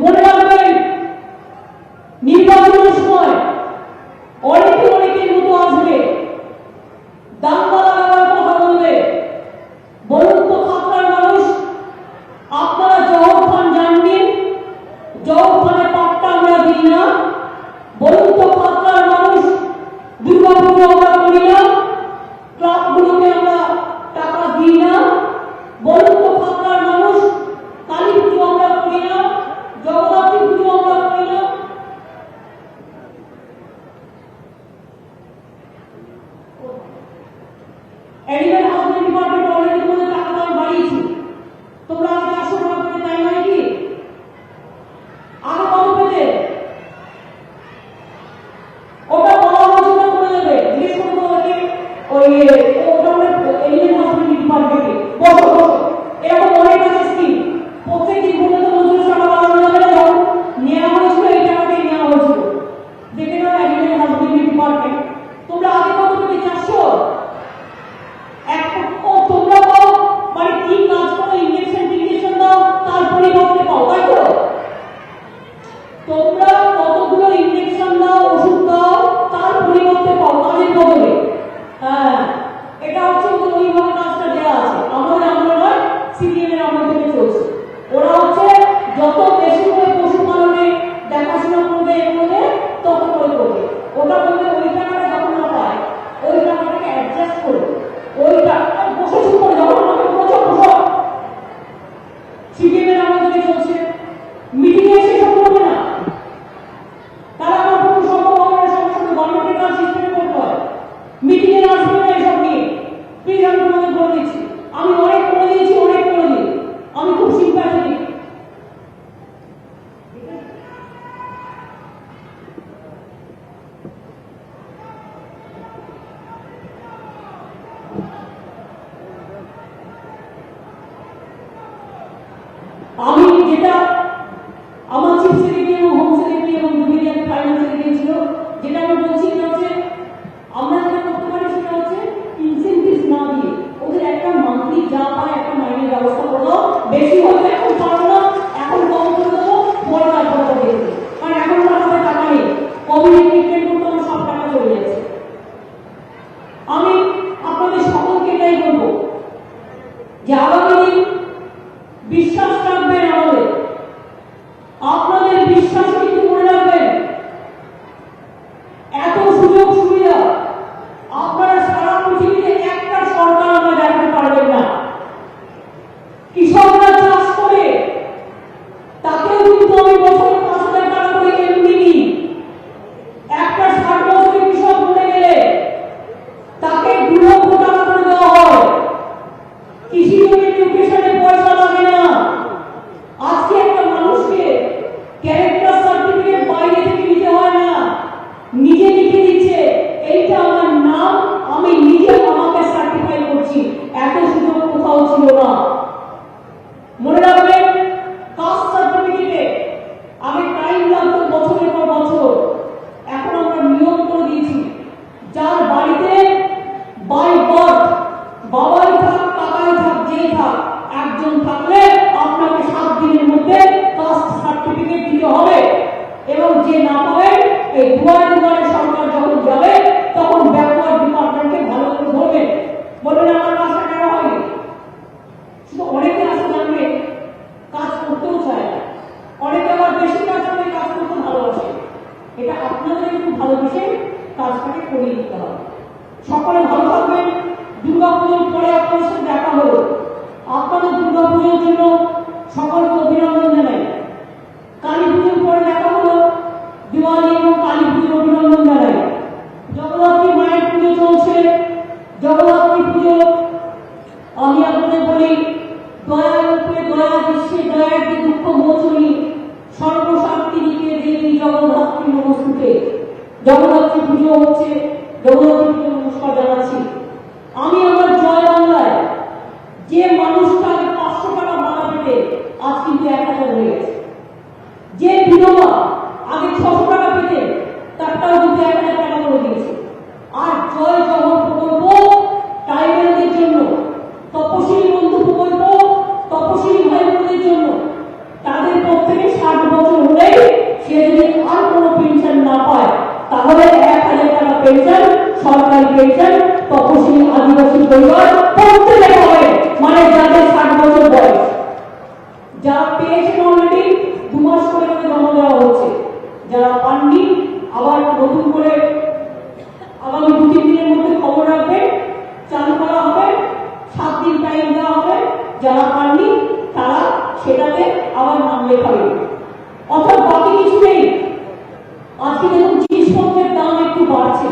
[SPEAKER 1] মনে রাখবেন, নির্বাচনের সময় অনেকের মতো আসবে, দাঙ্গা লাগাবার কথা বলবে। বলুন তো খাতড়ার মানুষ, আপনারা জওহর খান জানবেন? জওহর খানের পাট্টা আমরা দিই না। বলুন তো খাতড়ার মানুষ, দুর্গাপুজো আমরা করি না, ক্লাবগুলোকে আমরা টাকা দিই না। বলুন তো খাতড়ার মানুষ, কালী পুজো আমরা করি না, জগদ্ধাত্রী পুজো আমরা করি না। অ্যানিম্যাল হাসব্যান্ড ডিপার্টমেন্ট অলরেডি তোমাদের টাকা দাম বাড়িয়েছি। তোমরা আগে 400 টাকা পেতে, তাই নয় কি? আগে কত পেতে? ওটা বলা হয়েছিল করে দেবে। জিজ্ঞেস করবো ওই ওটা অ্যানিম্যাল হাসব্যান্ড ডিপার্টমেন্টে বসো বসো, এরকম অনেক আছে স্কিম। প্রত্যেকদিন বলে তো 200 টাকা বাড়ানো যাবে না। যখন নেওয়া হয়েছিল এই টাকাটাই নেওয়া হয়েছিল। দেখে নাও অ্যানিম্যাল হাসব্যান্ড ডিপার্টমেন্ট। তোমরা আগে কত পেতে? 400। তোমরা পাও মানে কি কাজ করো, ইঞ্জেকশন দাও, তার পরিবর্তে পাও, তাই তো? তোমরা কতগুলো ইঞ্জেকশন দাও, ওষুধ দাও, তার পরিবর্তে পাও কাজের বদলে। হ্যাঁ, এটা হচ্ছে ওইভাবে কাজটা দেওয়া আছে। আমাদের আমরা নয়, সিপিএম এর আমল থেকে চলছে। ওরা হচ্ছে যত বেশি করে পশুপালনে দেখাশোনা করবে, এগুলোকে তত করে করবে। ওটা বলবে ওই টাকাটা যখন না পায়, ওই টাকাটাকে অ্যাডজাস্ট করবে। ওইটা বসে শুরু করে যখন আমাকে বলছো বসো, সিপিএম এর আমল থেকে চলছে। মিটিং এসে সব করবে না, তারা আমার কোনো সম্ভব হবে না। সঙ্গে সঙ্গে গভর্নমেন্টের কাজ সিস্টেমে করতে হয়। মিটিং এ আসবে না এসব নিয়ে, প্লিজ আমি তোমাদের বলে দিচ্ছি। আমি অনেক করে দিয়েছি, অনেক করে দিই। আমি খুব সিম্প্যাথেটিক। আমি যেটা আমার চিফ সেক্রেটারি এবং হোম সেক্রেটারি এবং জুডিশিয়াল ফাইন্যান্স সেক্রেটারি ছিল, যেটা আমি বলছি হচ্ছে আমরা যেটা করতে পারি সেটা হচ্ছে ইনসেন্টিভ না দিয়ে ওদের একটা মান্থলি যা পায় একটা মাইনের ব্যবস্থা করে দাও। বেশি হয়তো এখন পারো না, এখন কম করে দেবো, পরে তারপর দেখবে। কারণ এখন আমার হাতে টাকা নেই, কোভিড ট্রিটমেন্ট করতে আমার সব টাকা চলে যাচ্ছে। আমি আপনাদের সকলকে এটাই বলবো যে আগামী দিন বিশ্বাস রাখবেন আমাদের। আপনাদের বিশ্বাস কিন্তু মনে রাখবেন, এত সুযোগ সুবিধা আপনারা সারা পৃথিবীতে একটা সরকার আমরা দেখাতে পারবেন না। কৃষকরা চাষ করে, তাকেও কিন্তু আমি বছরে 5,000 টাকা করে এমনি নিই। একটা 60 বছরের কৃষক মরে গেলে তাকে 2 লক্ষ টাকা করে দেওয়া হয়। পরে আপনার সাথে দেখা হলো। আপনাদের দুর্গাপুজোর জন্য সকলকে অভিনন্দন জানাই। কালী পুজোর পরে দেখা হলো, দিওয়ালি এবং কালী পুজোর অভিনন্দন জানাই। জগদ্ধাত্রী মায়ের পুজো চলছে, জগদ্ধাত্রী পুজো আমি আপনাদের বলি, দয়ার উপরে দয়া, বিশ্বে দয়ার যে দুঃখ মোচনী, সর্বশক্তি দিকে দেবী জগদ্ধাত্রী নমস্তুতে। জগদ্ধাত্রী পুজো হচ্ছে, জগদ্ধাত্রী পুজো নমস্কার জানাচ্ছি। আমি আমার জয় বাংলায় যে মানুষটা আগে 500 টাকা ভাড়া পেতে আজ কিন্তু 1000 হয়ে গেছে, যে বিধবা আগে 600 টাকা পেতে তারটাও কিন্তু 1000 টাকা করে দিয়েছে। আর জয় জগৎ প্রকল্প ট্রাইবেলদের জন্য, তপশিলি বন্ধু প্রকল্প তপশিলি ভাই বোনদের জন্য, তাদের প্রত্যেকে 60 বছর হলে সে যদি আর কোনো পেনশন না পায় তাহলে 1000 টাকা পেনশন, সরকারি পেনশন তপশিলি আদিবাসী পরিবার প্রত্যেকে হবে। মানে যাদের 60 বছর বয়স, যারা পেয়েছেন অলরেডি 2 মাস করে জমা দেওয়া হচ্ছে, যারা পাননি আবার নতুন করে আগামী 2-3 দিনের মধ্যে খবর রাখবেন, চালু করা হবে, 7 দিন টাইম দেওয়া হবে। যারা পাননি তারা সেটাতে আবার নাম লেখাবে। অর্থাৎ বাকি কিছু নেই। আজকে দেখুন জিনিসপত্রের দাম একটু বাড়ছে,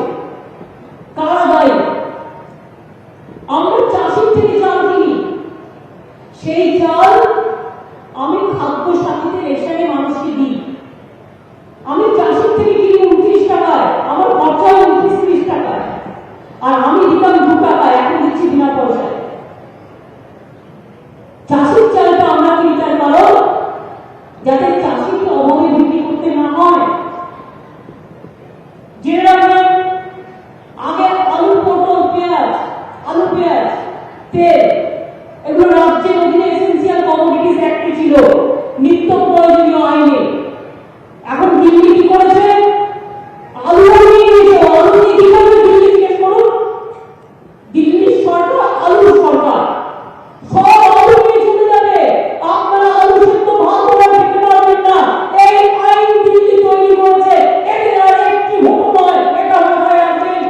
[SPEAKER 1] কারা দায়ী? আমরা চাষির থেকে চাল কিনি, সেই চাল আমি খাদ্য সাথীতে রেশনে মানুষকে দিই। আমি চাষির থেকে কিনি 29 টাকায়, আমার খরচা 29-30 টাকায়, আর আমি দিতাম 2 টাকায়, এখন দিচ্ছি বিনা পয়সায়। চাষির চালটা আমরা কিনি তার কারণ যাতে চাষিকে অভাবে বিক্রি করতে না হয়। যে রাখবেন আগে আলু, পটল, পেঁয়াজ, আলু, পেঁয়াজ, তেল, এগুলো রাজ্যের অধীনে এসেন্সিয়াল কমোডিটিস অ্যাক্টে ছিল, নিত্য প্রয়োজনীয় আইনে। এখন দিল্লি কি করেছে? আলু নিয়ে নিয়েছে। আলু নিয়ে কি করবে দিল্লি? জিজ্ঞেস করুন। দিল্লির সরকার আলু সরকার, সব আলু নিয়ে চলে যাবে। আপনারা আলু সেদ্ধ ভাত করে খেতে পারবেন না। এই আইন দিল্লি তৈরি করেছে, এতে আর একটি ভোট নয়, এটা মাথায় রাখবেন।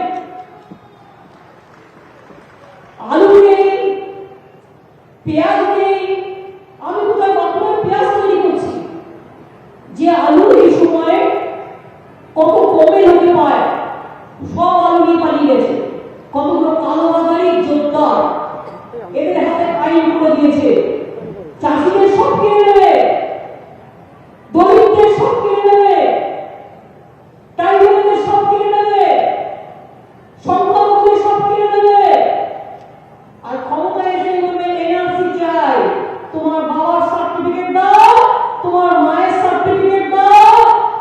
[SPEAKER 1] আলু নেই, পেঁয়াজ নেই, আমি কোথায় বর্তমানে পেঁয়াজ তৈরি করছি? যে আলু এই সময়ে কত কমে হতে পায়, সব আলু নিয়ে পালিয়ে গেছে। কতগুলো কালোবাজারি যোদ্ধা এদের হাতে আইন করে দিয়েছে। চাষিদের সব কিনে নেবে, দরিদ্রের সব কিনে নেবে, ট্রাইবেলদের সব কিনে নেবে, সংখ্যালঘুদের সব কিনে নেবে। আর ক্ষমতায় এসে বলবে এনআরসি চাই, তোমার বাবার সার্টিফিকেট দাও, তোমার মায়ের সার্টিফিকেট দাও,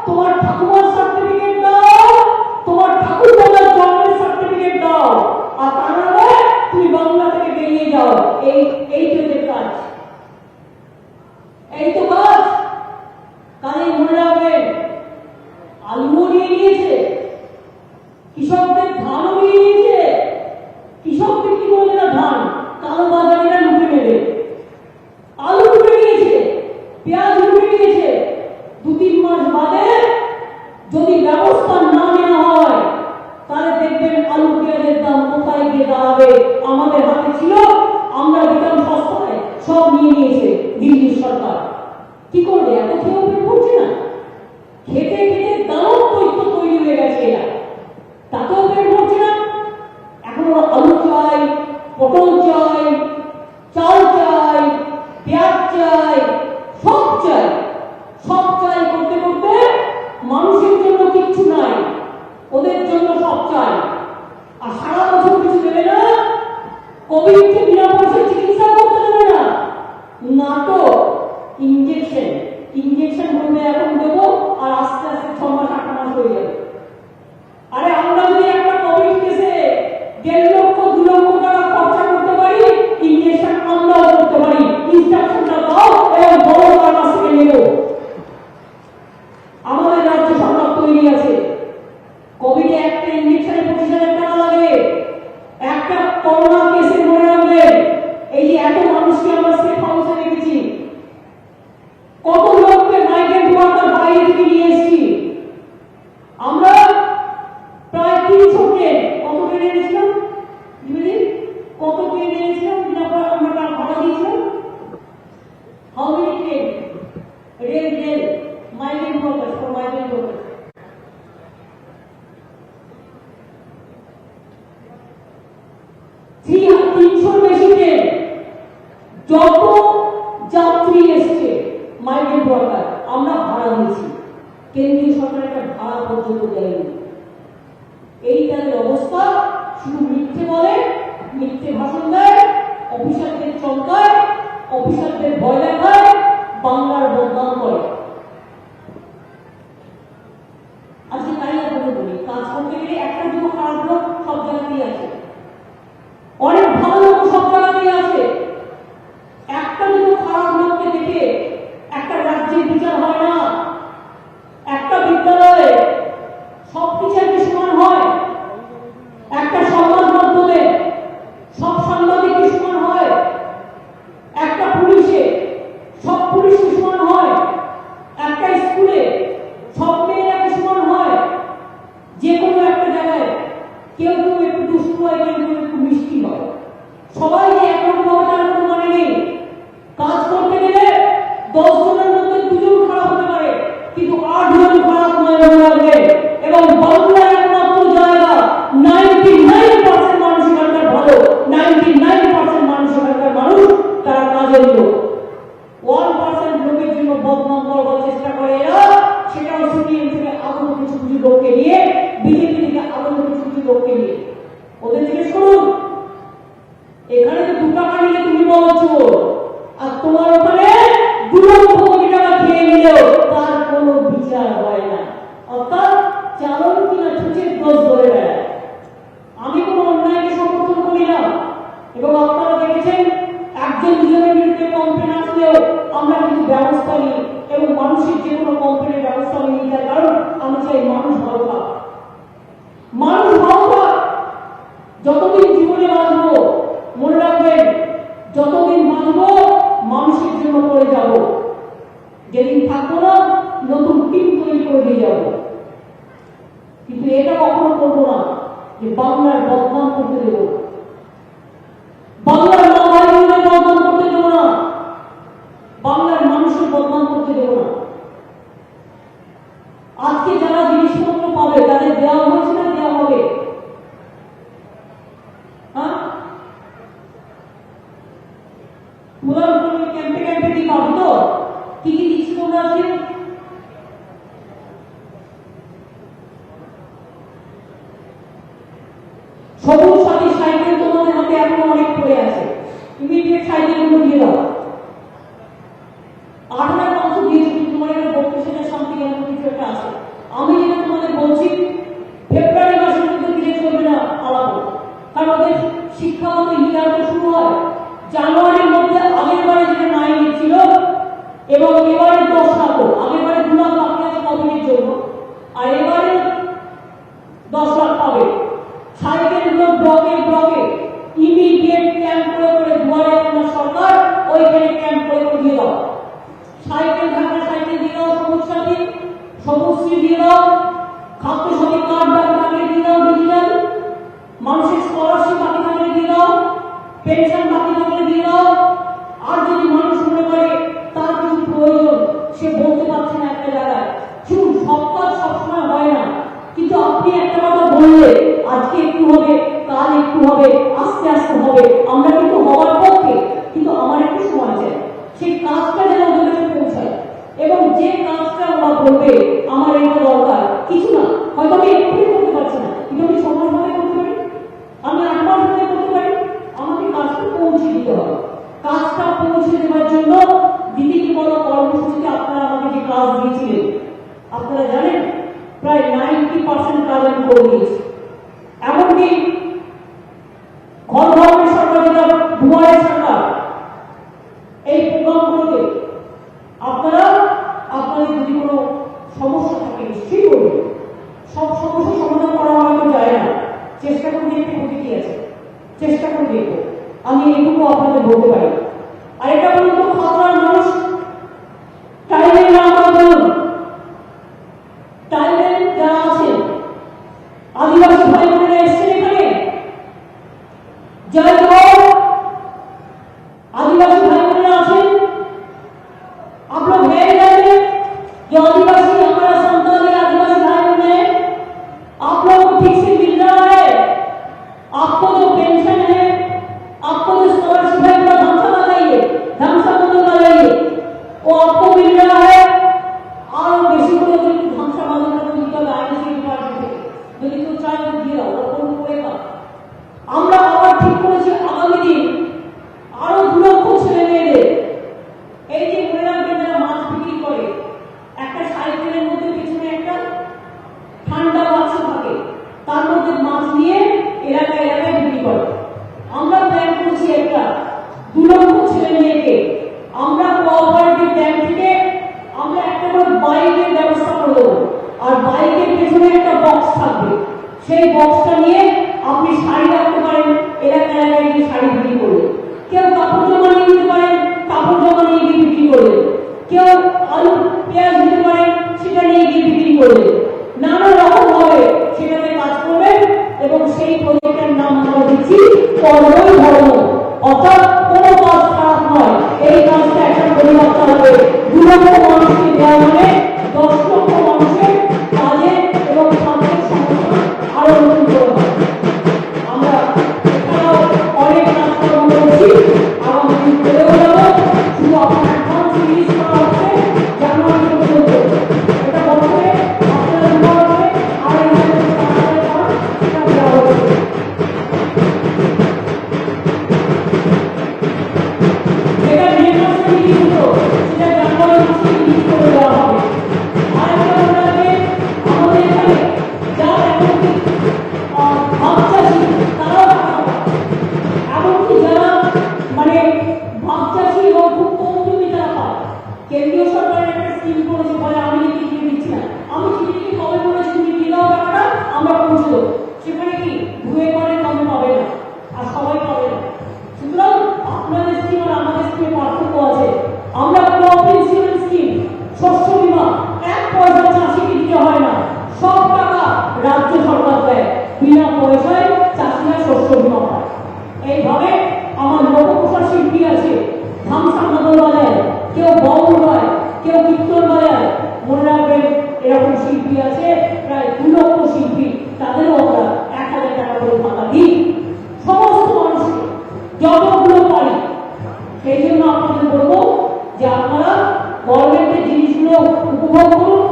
[SPEAKER 1] তোমার ঠাকুমার সার্টিফিকেট দাও, তোমার ঠাকুরদাদার জন্মের সার্টিফিকেট দাও, আর তা নাহলে তুমি বাংলা থেকে বেরিয়ে যাও। এই তো এদের কাজ, এই তো কাজ। কাজে মনে রাখবেন, আলুও নিয়ে নিয়েছে, কৃষকদের ধানও নিয়ে নিয়েছে। কৃষক বিক্রি করবে না ধান, কালোবাজারিরা লুটে নেবে। আলু লুটে নিয়েছে, পেঁয়াজ লুটে নিয়েছে। 2-3 মাস বাদে যদি ব্যবস্থা না নেওয়া হয় তাহলে দেখবেন আলু পেঁয়াজের দাম কোথায় গিয়ে দাঁড়াবে। আমাদের হাতে ছিল, আমরা দিতাম সস্তায়, সব নিয়ে নিয়েছে দিল্লির সরকার। কি করবে? এত খেয়েও পেট ভরছে না, খেতে খেতে দাম তৈরি হয়ে গেছে এরা, তাতেও পেট ভরছে না। এখন ওরা আলু চাই, পটল চাই, চাল চাই, পেঁয়াজ চাই, সব চাই। সব চাই করতে করতে মানুষের জন্য কিচ্ছু নাই, ওদের জন্য সব চাই। আর সারা বছর কিছু দেবে না, কোভিডকে বিনা পয়সায় চিকিৎসা করতে দেবে না, নাটক যত যাত্রী এসছে মাইগ্রেন্ট ওয়ার্কার আমরা ভাড়া নিয়েছি, কেন্দ্রীয় সরকার একটা ভাড়া পর্যন্ত দেয়নি। এই তাদের অবস্থা। শুধু মিথ্যে বলে, মিথ্যে ভাষণ দেয়, অফিসারদের চমকায়, অফিসারদের ভয় দেখায়, বাংলার বদনাম করে। আজকে তাই আপনাদের বলি, কাজ করতে গেলে একটা দুটো খারাপ লোক সব জায়গাতেই আছে, অনেক ভালো লোক সব জায়গাতেই আছে। একটা দুটো খারাপ লোককে দেখে একটা রাজ্যের বিচার হয় না। একটা বিদ্যালয়ে সব টিচার কি সমান হয়? একটা সংবাদ মাধ্যমে সব সাংবাদিক কি সমান হয়? একটা পুলিশে সব পুলিশ কি সমান হয়? একটা স্কুলে সব মেয়েরা কি সমান হয়? যে কোনো একটা জায়গায় কেউ কেউ একটু দুষ্টু হয়, কেউ কেউ একটু মিষ্টি হয়, সবাই যে একরকম হবে তার কোনো মানে নেই। কাজ করতে গেলে 10 জনের মধ্যে 2 জন খারাপ হতে পারে, কিন্তু 8 জন খারাপ নয় হবে। এবং বাংলা একমাত্র জায়গা 99% মানুষ এখানকার ভালো, 99% মানুষ এখানকার মানুষ তারা কাজের লোক। 1% লোকের জন্য বদনাম করবার চেষ্টা করে এরা, সেটাও সিপিএম থেকে আগুন কিছু কিছু লোককে নিয়ে, বিজেপি থেকে আগুন কিছু কিছু লোককে নিয়ে। ওদের জিজ্ঞেস করুন, এখানে তো 2 টাকা নিলে তুমি বলো চোর, আর তোমার ওখানে 2 লক্ষ কোটি টাকা খেয়ে নিলেও তার কোনো বিচার হয় না। অর্থাৎ চালন কিনা ছুঁচের দোষ ধরে বেড়ায়। আমি কোনো অন্যায়কে সমর্থন করি না, এবং আপনারা দেখেছেন একজন দুজনের বিরুদ্ধে কমপ্লেন আসলেও আমরা কিন্তু ব্যবস্থা নিই, এবং মানুষের যে কোনো কমপ্লেনের ব্যবস্থা নিয়ে যায়, কারণ আমি চাই মানুষ ভালো থাক। মানুষ ভালো থাক। যতদিন জীবনে বাঁচবো মনে রাখবেন, যতদিন বাঁচবো মানুষের জন্য করে যাব, যেদিন থাকবো না নতুন টিম তৈরি করে দিয়ে যাবো। কিন্তু এটা কখনো করবো না যে বাংলার বদনাম করতে দেব, বাংলার মা ভাই বোনদের বদনাম করতে দেব না, বাংলার মানুষের বদনাম করতে দেব না। আজকে যারা জিনিসপত্র পাবে তাদের দেওয়া হয়েছে না দেওয়া হবে? হ্যাঁ, পুরান ক্যাম্পে ক্যাম্পে কি পাবে তো? কি কি দিচ্ছি তোমরা আজকে? সবুজ সাথী সাইকেল তোমাদের হাতে এখন অনেক পড়ে আছে, ইমিডিয়েট সাইকেলগুলো দিয়ে দাও। 8 মাস দিয়েছি, তোমার একটা 32,000 সামথিং এমন কিছু একটা আছে। আমি যেটা তোমাদের বলছি, ফেব্রুয়ারি মাসের মধ্যে দিয়ে চলবে না আলাদা, কারণ ওদের শিক্ষাগত ইয়ার তো শুরু হয় জানুয়ারির মধ্যে। আগের বারে যেটা 9 ছিল এবং এবারে 10 লাখ, আগের বারে 2 লাখ বাকি আছে কোভিডের জন্য, আর এবারে 10 লাখ পাবে। সাইকেলগুলো ব্লকে ব্লকে ইমিডিয়েট ক্যাম্প করে দুয়ারে আপনার সরকার ওইখানে ক্যাম্প করে দিয়ে দাও। সাইকেল থাকলে সাইকেল দিয়ে দাও, সবুজশ্রী দিয়ে দাও, খাদ্যসাথী কার্ড বাকি থাকলে দিয়ে দাও, ডিজিটাল মানুষের স্কলারশিপ বাকি থাকলে দিয়ে দাও, পেনশন বাকি থাকলে দিয়ে দাও। আর যদি মানুষ মনে করে তার কিছু প্রয়োজন, সে বলতে পারছে না একটা জায়গায়, শুনুন সব কাজ সবসময় হয় না, কিন্তু আপনি একটা কথা বললে আজকে একটু হবে, কাল একটু হবে, আস্তে আস্তে হবে, আমরা কিন্তু হওয়ার পক্ষে, কিন্তু আমার একটু সময় চাই সেই কাজটা যেন ওদের কাছে পৌঁছায়। এবং যে কাজটা ওরা বলবে আমার এটা দরকার, কিছু না হয়তো আমি এক্ষুনি করতে পারছি না, কিন্তু আমি 6 মাস ধরে করতে পারি, আমি 8 মাস ধরে করতে পারি, আমাকে কাজটা পৌঁছে দিতে হবে। কাজটা পৌঁছে দেওয়ার জন্য দিদির বড় কর্মসূচিতে আপনারা আমাকে যে কাজ দিয়েছিলেন, আপনারা জানেন প্রায় 90% কাজ আমি করে দিয়েছি। এমনকি ঘর ঘরের সরকার, যেটা দুয়ারের সরকার, এই প্রোগ্রামগুলোতে আপনারা আপনাদের যদি কোনো সমস্যা থাকে নিশ্চয়ই করবেন। সব সমস্যা সমাধান করা হয়তো যায় না, চেষ্টা করে দেখতে কোথায় কি আছে, চেষ্টা করে দেখবো, আমি এইটুকু আপনাদের বলতে পারি। আর এটা বলুন তো, খাতড়ার মানুষ টাইমের নাম বলুন, টাইমের যারা আছেন আদিবাসী ভাই বোনেরা এসছেন এখানে, জয় জয় आदिवासी भाई बहन आছেন, आप लोग है इधर में जो आदिवासी हमारा संतान है, आदिवासी भाई बहन है, आप लोग को ठीक से मिल रहा है? आपको जो पेंशन है, आपको जो स्कॉलरशिप है, पूरा ढंग से बताइए। জিনিস করে দেওয়া হবে। আরেকটা মনে রাখবে, আমাদের এখানে যারা এমনকি ভাব চাষি তারাও টাকা পায়। এমনকি যারা মানে ভাব চাষি এবং খুব কম জমি তারা পায়। কেন্দ্রীয় সরকারের একটা স্কিম করেছে, বলে আমি লিখে দিয়ে দিচ্ছি না, আমি চিঠিকে কবে বলেছি তুমি দিয়ে দাও টাকাটা, আমরা পৌঁছে দেবো। সেখানে কি ধুয়ে করে কমে পাবে না, আর সবাই পাবে না। সুতরাং আপনাদের স্কিম আর আমাদের স্কিমে পার্থক্য আছে। আমরা ক্রপ ইন্স্যুরেন্স স্কিম, শস্য বীমা, 1 পয়সা চাষিকে দিতে হয় না, সব টাকা রাজ্য সরকার দেয়, বিনা পয়সায় চাষিরা শস্য বীমা পায়। এইভাবে আমার লোকপ্রসার শিল্পী আছে, ধামসা মাদল বাজায়, কেউ বাউল গায়, কেউ কীর্তন বাজায়। মনে রাখবেন এরকম শিল্পী আছে প্রায় 2 লক্ষ শিল্পী, তাদেরও আমরা 1000 টাকা করে ভাতা দিই সমস্ত মানুষকে যতগুলো পারি। সেই জন্য আপনাদের বলবো যে আপনারা গভর্নমেন্টের জিনিসগুলো উপভোগ করুন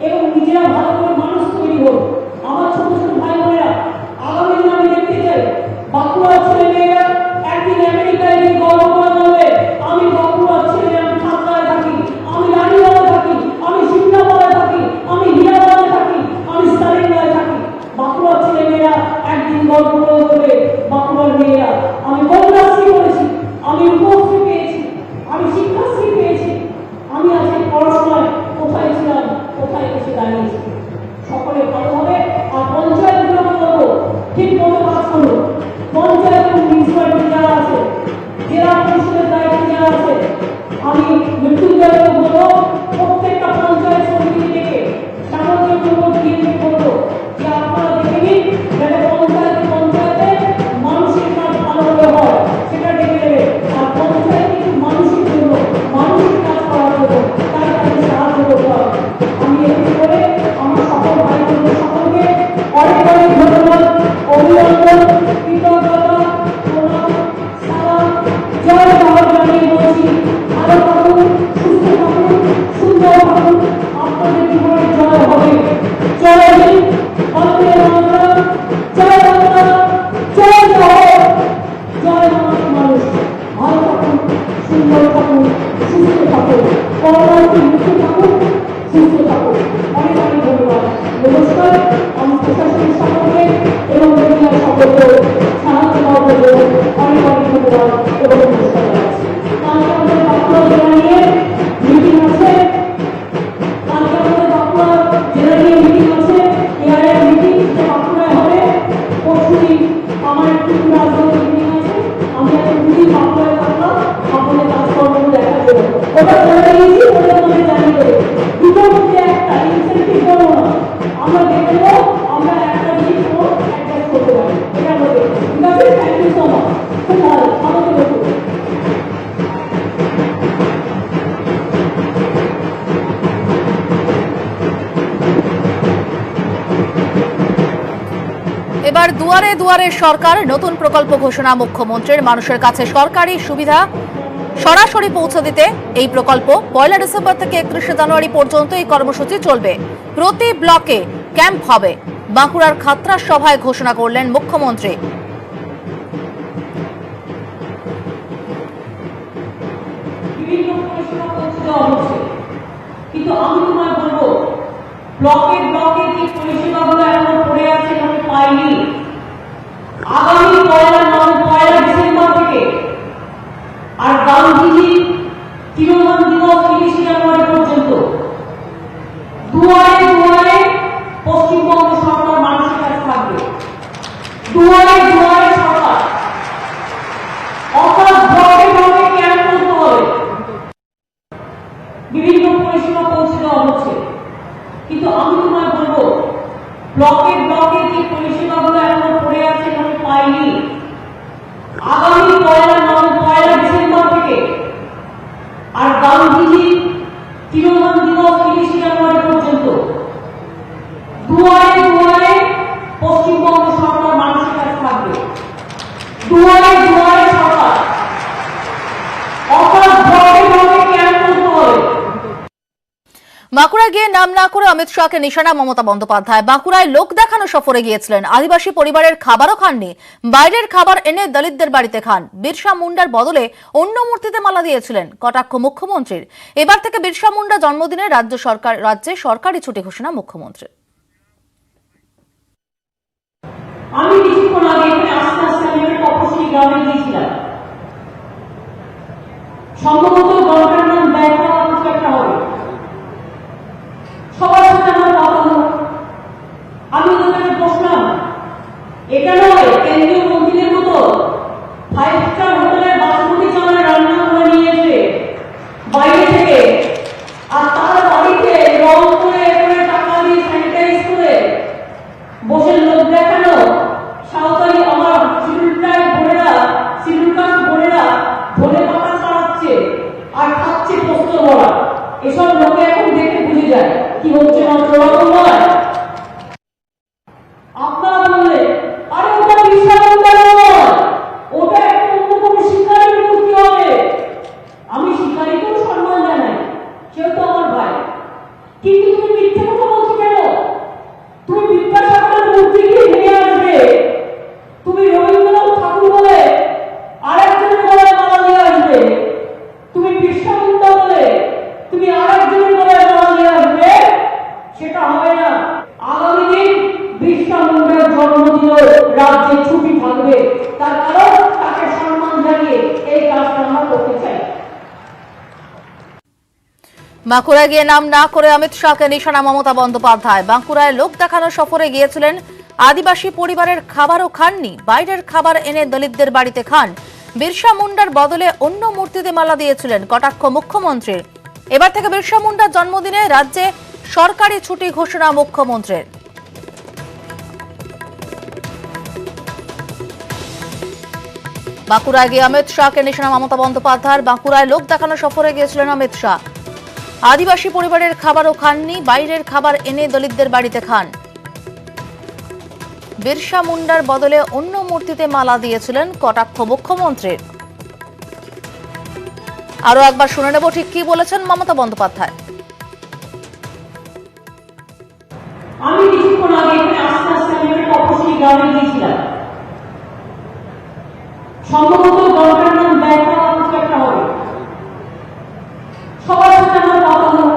[SPEAKER 1] এবং নিজেরা ভালো করে মানুষ তৈরি করুন। আমার ছোট ছোট ভাই বোনেরা, আগামী দিন আমি দেখতে চাই বাঁকুড়ার ছেলে মেয়েরা একদিন আমেরিকায় গিয়ে গর্ব করে বলবে, আমি বাঁকুড়ার ছেলে, আমি ঠাকুরায় থাকি, আমি রানীবাজারে থাকি, আমি সিমলাপাড়ায় থাকি, আমি হীরাবাজারে থাকি, আমি সারেঙ্গায় থাকি। বাঁকুড়ার ছেলে মেয়েরা একদিন গর্ব করে বলবে, বাঁকুড়ার মেয়েরা আমি কন্যাশ্রী করেছি, আমি রূপশ্রী পেয়েছি, আমি শিক্ষাশ্রী পেয়েছি, আমি আজকে পড়াশোনায় কোথায় ছিলাম, কোথায় এসে দাঁড়িয়েছি। সকলে ভালো হবে। আর পঞ্চায়েতগুলোকে বলবো ঠিক মতো কাজ করুন। পঞ্চায়েত এবং মিউনিসিপ্যালিটি যারা আছে, জেলা পরিষদের দায়িত্বে যারা আছে, আমি মৃত্যুঞ্জয়কে বলবো প্রত্যেকটা পঞ্চায়েত সমিতি থেকে সামগ্রিক উপর দিয়ে বলবো যে আপনারা দেখে নিন যাতে পঞ্চায়েতে মানসিক কাজ ভালোভাবে হয়, সেটা দেখে নেবে। আর পঞ্চায়েত কিছু মানুষের জন্য, মানসিক কাজ করার জন্য তার কাছে সাহায্য করতে হবে। আমি এটি করে আমার সকল ভাই বোনদের সকলকে অনেক অনেক ধন্যবাদ, অভিনন্দন, কৃতজ্ঞতা, প্রণাম, সালাম, জয় জওয়াহর জানিয়ে বলছি, ভালো থাকুন, সুস্থ থাকুন, সুন্দর থাকুন, আপনাদের জীবনে জয় হবে। জয় হিন্দ, বন্দে মাতরম, জয় বাংলা, জয় জওহর, জয় মানুষ। ভালো থাকুন, সুন্দর থাকুন, সুস্থ থাকুন, করোনা থেকে মুক্ত থাকুন, সুস্থ থাকুন। অনেক অনেক ধন্যবাদ। নমস্কার। আমি প্রশাসনের সকলকে এবং মিডিয়ার সকলকে সাহায্য করার জন্য অনেক অনেক ধন্যবাদ এবং নমস্কার জানাচ্ছি। কালকে আমাদের বাঁকুড়া জেলা নিয়ে মিটিং আছে, কালকে আমাদের বাঁকুড়া জেলা নিয়ে মিটিং আছে, এআইআর মিটিং, সেটা বাঁকুড়ায় হবে। পরশুদিন আমার একটু রাজনৈতিক মিটিং আছে, আমি একটা দুদিন বাঁকুড়ায় থাকলাম আপনাদের কাজকর্মগুলো দেখার জন্য। ওটা করে দিয়েছি, ওটা আমাদের জানিয়ে দেবে। দুটোর মধ্যে একটা ইনসেন্টিভ করবো না, আমরা দেখবো আমরা একটা জিনিস অ্যাডজাস্ট করতে পারি, এটা আমরা দেখবো। ঠিক আছে, থ্যাংক ইউ সো মাচ। খুব ভালো, আমাদের দেখুন।
[SPEAKER 2] এবার দুয়ারে দুয়ারে সরকার, নতুন প্রকল্প ঘোষণা মুখ্যমন্ত্রীর। মানুষের কাছে সরকারি সুবিধা সরাসরি পৌঁছে দিতে এই প্রকল্প 1 ডিসেম্বর থেকে 31 জানুয়ারি পর্যন্ত এই কর্মসূচি চলবে। প্রতি ব্লকে ক্যাম্প হবে। বাঁকুড়ার খাতড়া সভায় ঘোষণা করলেন মুখ্যমন্ত্রী।
[SPEAKER 1] বিভিন্ন পরিষেবা পৌঁছে দেওয়া হচ্ছে, কিন্তু আমি তোমায় বলবো ব্লকে ব্লকে যে পরিষেবাগুলো এখনো পড়ে আছে, আমি পাইনি। আগামী 1 ডিসেম্বর থেকে আর গান্ধীজি তিরোধান দিবস 30 জানুয়ারি পর্যন্ত দুয়ারে দুয়ারে পশ্চিমবঙ্গ সরকার মানুষের কাছে থাকবে। দুয়ারে দুয়ারে সরকার, অর্থাৎ ব্লকে ব্লকে ক্যাম্প করতে হবে। বিভিন্ন পরিষেবা পৌঁছে দেওয়া হচ্ছে, কিন্তু আমি তোমায় বলবো ব্লকে ব্লকে যে পরিষেবাগুলো এখনো পড়ে আছে, আমি পাইনি। আগামী 1 ডিসেম্বর থেকে আর গান্ধীজি তিরোধান দিবস 30 জানুয়ারি পর্যন্ত দুয়ারে দুয়ারে পশ্চিমবঙ্গ সরকার মানুষের কাছে থাকবে। দুয়ারে দুয়ারে সরকার, অর্থাৎ ব্লকে ব্লকে ক্যাম্প করতে হবে।
[SPEAKER 2] বাঁকুড়া বাঁকুড়া গিয়ে নাম না করে অমিত শাহকে নিশানা মমতা বন্দ্যোপাধ্যায়। বাঁকুড়ায় লোক দেখানো সফরে গিয়েছিলেন, আদিবাসী পরিবারের খাবারও খাননি, বাইরের খাবার এনে দলিতদের বাড়িতে খান। বিরসা মুন্ডার বদলে অন্য মূর্তিতে মালা দিয়েছিলেন কটাক্ষ মুখ্যমন্ত্রীর। এবার থেকে বিরসা মুন্ডা জন্মদিনে রাজ্যে সরকারি ছুটি ঘোষণা মুখ্যমন্ত্রীর।
[SPEAKER 1] আমি কিছুক্ষণ আগে এখানে আস্তে আস্তে আমি একটা তপসিলি গ্রামে গিয়েছিলাম। সম্ভবত গল্পের নাম দেখা কিছু একটা হবে। সবার সাথে আমার কথা হলো। আমি ওদেরকে বসলাম, এটা নয় কেন্দ্রীয় মন্ত্রীদের মতো 5 স্টার হোটেলে বাসমতি চালের রান্না করে নিয়ে এসে বাইরে থেকে, আর তার বাড়িতে রং করে টাকা দিয়ে স্যানিটাইজ করে বসে লোক দেখানো সাঁওতালি আমার শিডিউল কাস্ট বোনেরা ধনে পাতা ছাড়াচ্ছে আর খাচ্ছে পোস্ত বড়া। এসব লোকে এখন দেখে বুঝে যায় কি হচ্ছে মাত্র রকম নয়। আপনারা বললে আরে ওটা বিশাল নয়, ওটা একটা অন্য কোনো শিকারীর মূর্তি হবে। আমি শিকারীকেও সম্মান জানাই, কেউ তো আমার ভাই। কিন্তু তুমি মিথ্যে কথা বলছো কেন? তুমি বিদ্যাসাগরের মূর্তি গিয়ে ভেঙে আসবে, তুমি রবীন্দ্রনাথ ঠাকুর বলে আরেকজনের গলায় মালা দিয়ে আসবে, তুমি বিরসা মুন্ডা বলে তুমি আরেকজনের গলায় মালা দিয়ে আসবে, সেটা হবে না। আগামী দিন বিরসা মুন্ডার জন্মদিনে রাজ্যে ছুটি থাকবে, তার কারণ তাকে সম্মান জানিয়ে এই কাজটা আমরা করতে চাই।
[SPEAKER 2] বাঁকুড়া গিয়ে নাম না করে অমিত শাহকে নিশানা মমতা বন্দ্যোপাধ্যায়। বাঁকুড়ায় লোক দেখানো সফরে গিয়েছিলেন, আদিবাসী পরিবারের খাবারও খাননি, বাইরের খাবার এনে দলিতদের বাড়িতে খান। বিরসা মুন্ডার বদলে অন্য মূর্তিতে মালা দিয়েছিলেন কটাক্ষ মুখ্যমন্ত্রীর। এবার থেকে বিরসা মুন্ডার জন্মদিনে রাজ্যে সরকারি ছুটি ঘোষণা মুখ্যমন্ত্রীর। বাঁকুড়ায় গিয়ে অমিত শাহকে নিশানা মমতা বন্দ্যোপাধ্যায়। বাঁকুড়ায় লোক দেখানো সফরে গিয়েছিলেন অমিত শাহ, আদিবাসী পরিবারের খাবারও খাননি, বাইরের খাবার এনে দলিতদের বাড়িতে খান। বিরসা মুন্ডার বদলে অন্য মূর্তিতে মালা দিয়েছিলেন কটাক্ষ মুখ্যমন্ত্রীর। আরো একবার শুনে নেব ঠিক কি বলেছেন মমতা বন্দ্যোপাধ্যায়।
[SPEAKER 1] আমি কিছুক্ষণ আগে এখানে আস্তে আস্তে আমি একটা তপসিলি গ্রামে গিয়েছিলাম। সম্ভবত গল্পের নাম দেখা কিছু একটা হবে। সবার সাথে আমার কথা হলো।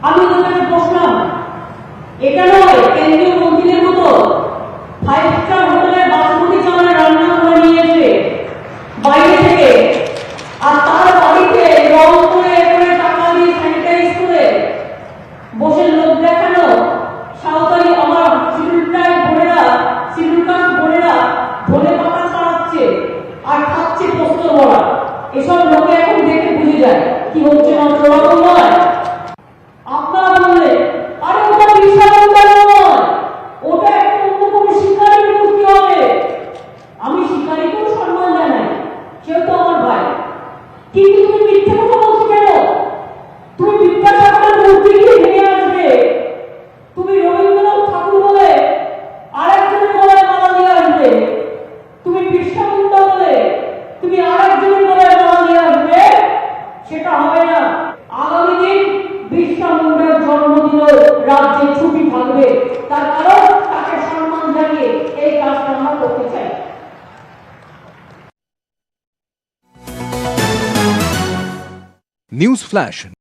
[SPEAKER 1] আমি ওদেরকে বসলাম, এটা নয় কেন্দ্রীয় মন্ত্রীদের মতো 5 স্টার হোটেলে বাসমতি চালের রান্না করে নিয়ে এসে বাইরে থেকে, আর তার বাড়িতে রং করে টাকা দিয়ে স্যানিটাইজ করে বসে লোক দেখানো সাঁওতালি আমার শিডিউল কাস্ট বোনেরা ধনে পাতা ছাড়াচ্ছে আর খাচ্ছে পোস্ত বড়া। এসব লোকে এখন দেখে বুঝে যায় কি হচ্ছে মাত্র রকম নয়। আপনারা বললে আরে ওটা বিশাল নয়, ওটা একটা অন্য কোনো শিকারীর মূর্তি হবে। আমি শিকারীকেও সম্মান জানাই, কেউ তো আমার ভাই। কিন্তু তুমি মিথ্যে কথা বলছো কেন? তুমি বিদ্যাসাগরের মূর্তি গিয়ে ভেঙে আসবে, তুমি রবীন্দ্রনাথ ঠাকুর বলে আরেকজনের গলায় মালা দিয়ে আসবে, তুমি বিরসা মুন্ডা বলে তুমি আরেকজনের গলায় মালা দিয়ে আসবে, সেটা হবে না। আগামী দিন বিরসা মুন্ডার জন্মদিনে রাজ্যে ছুটি থাকবে, তার কারণ তাকে সম্মান জানিয়ে এই কাজটা আমরা করতে চাই।
[SPEAKER 3] News flash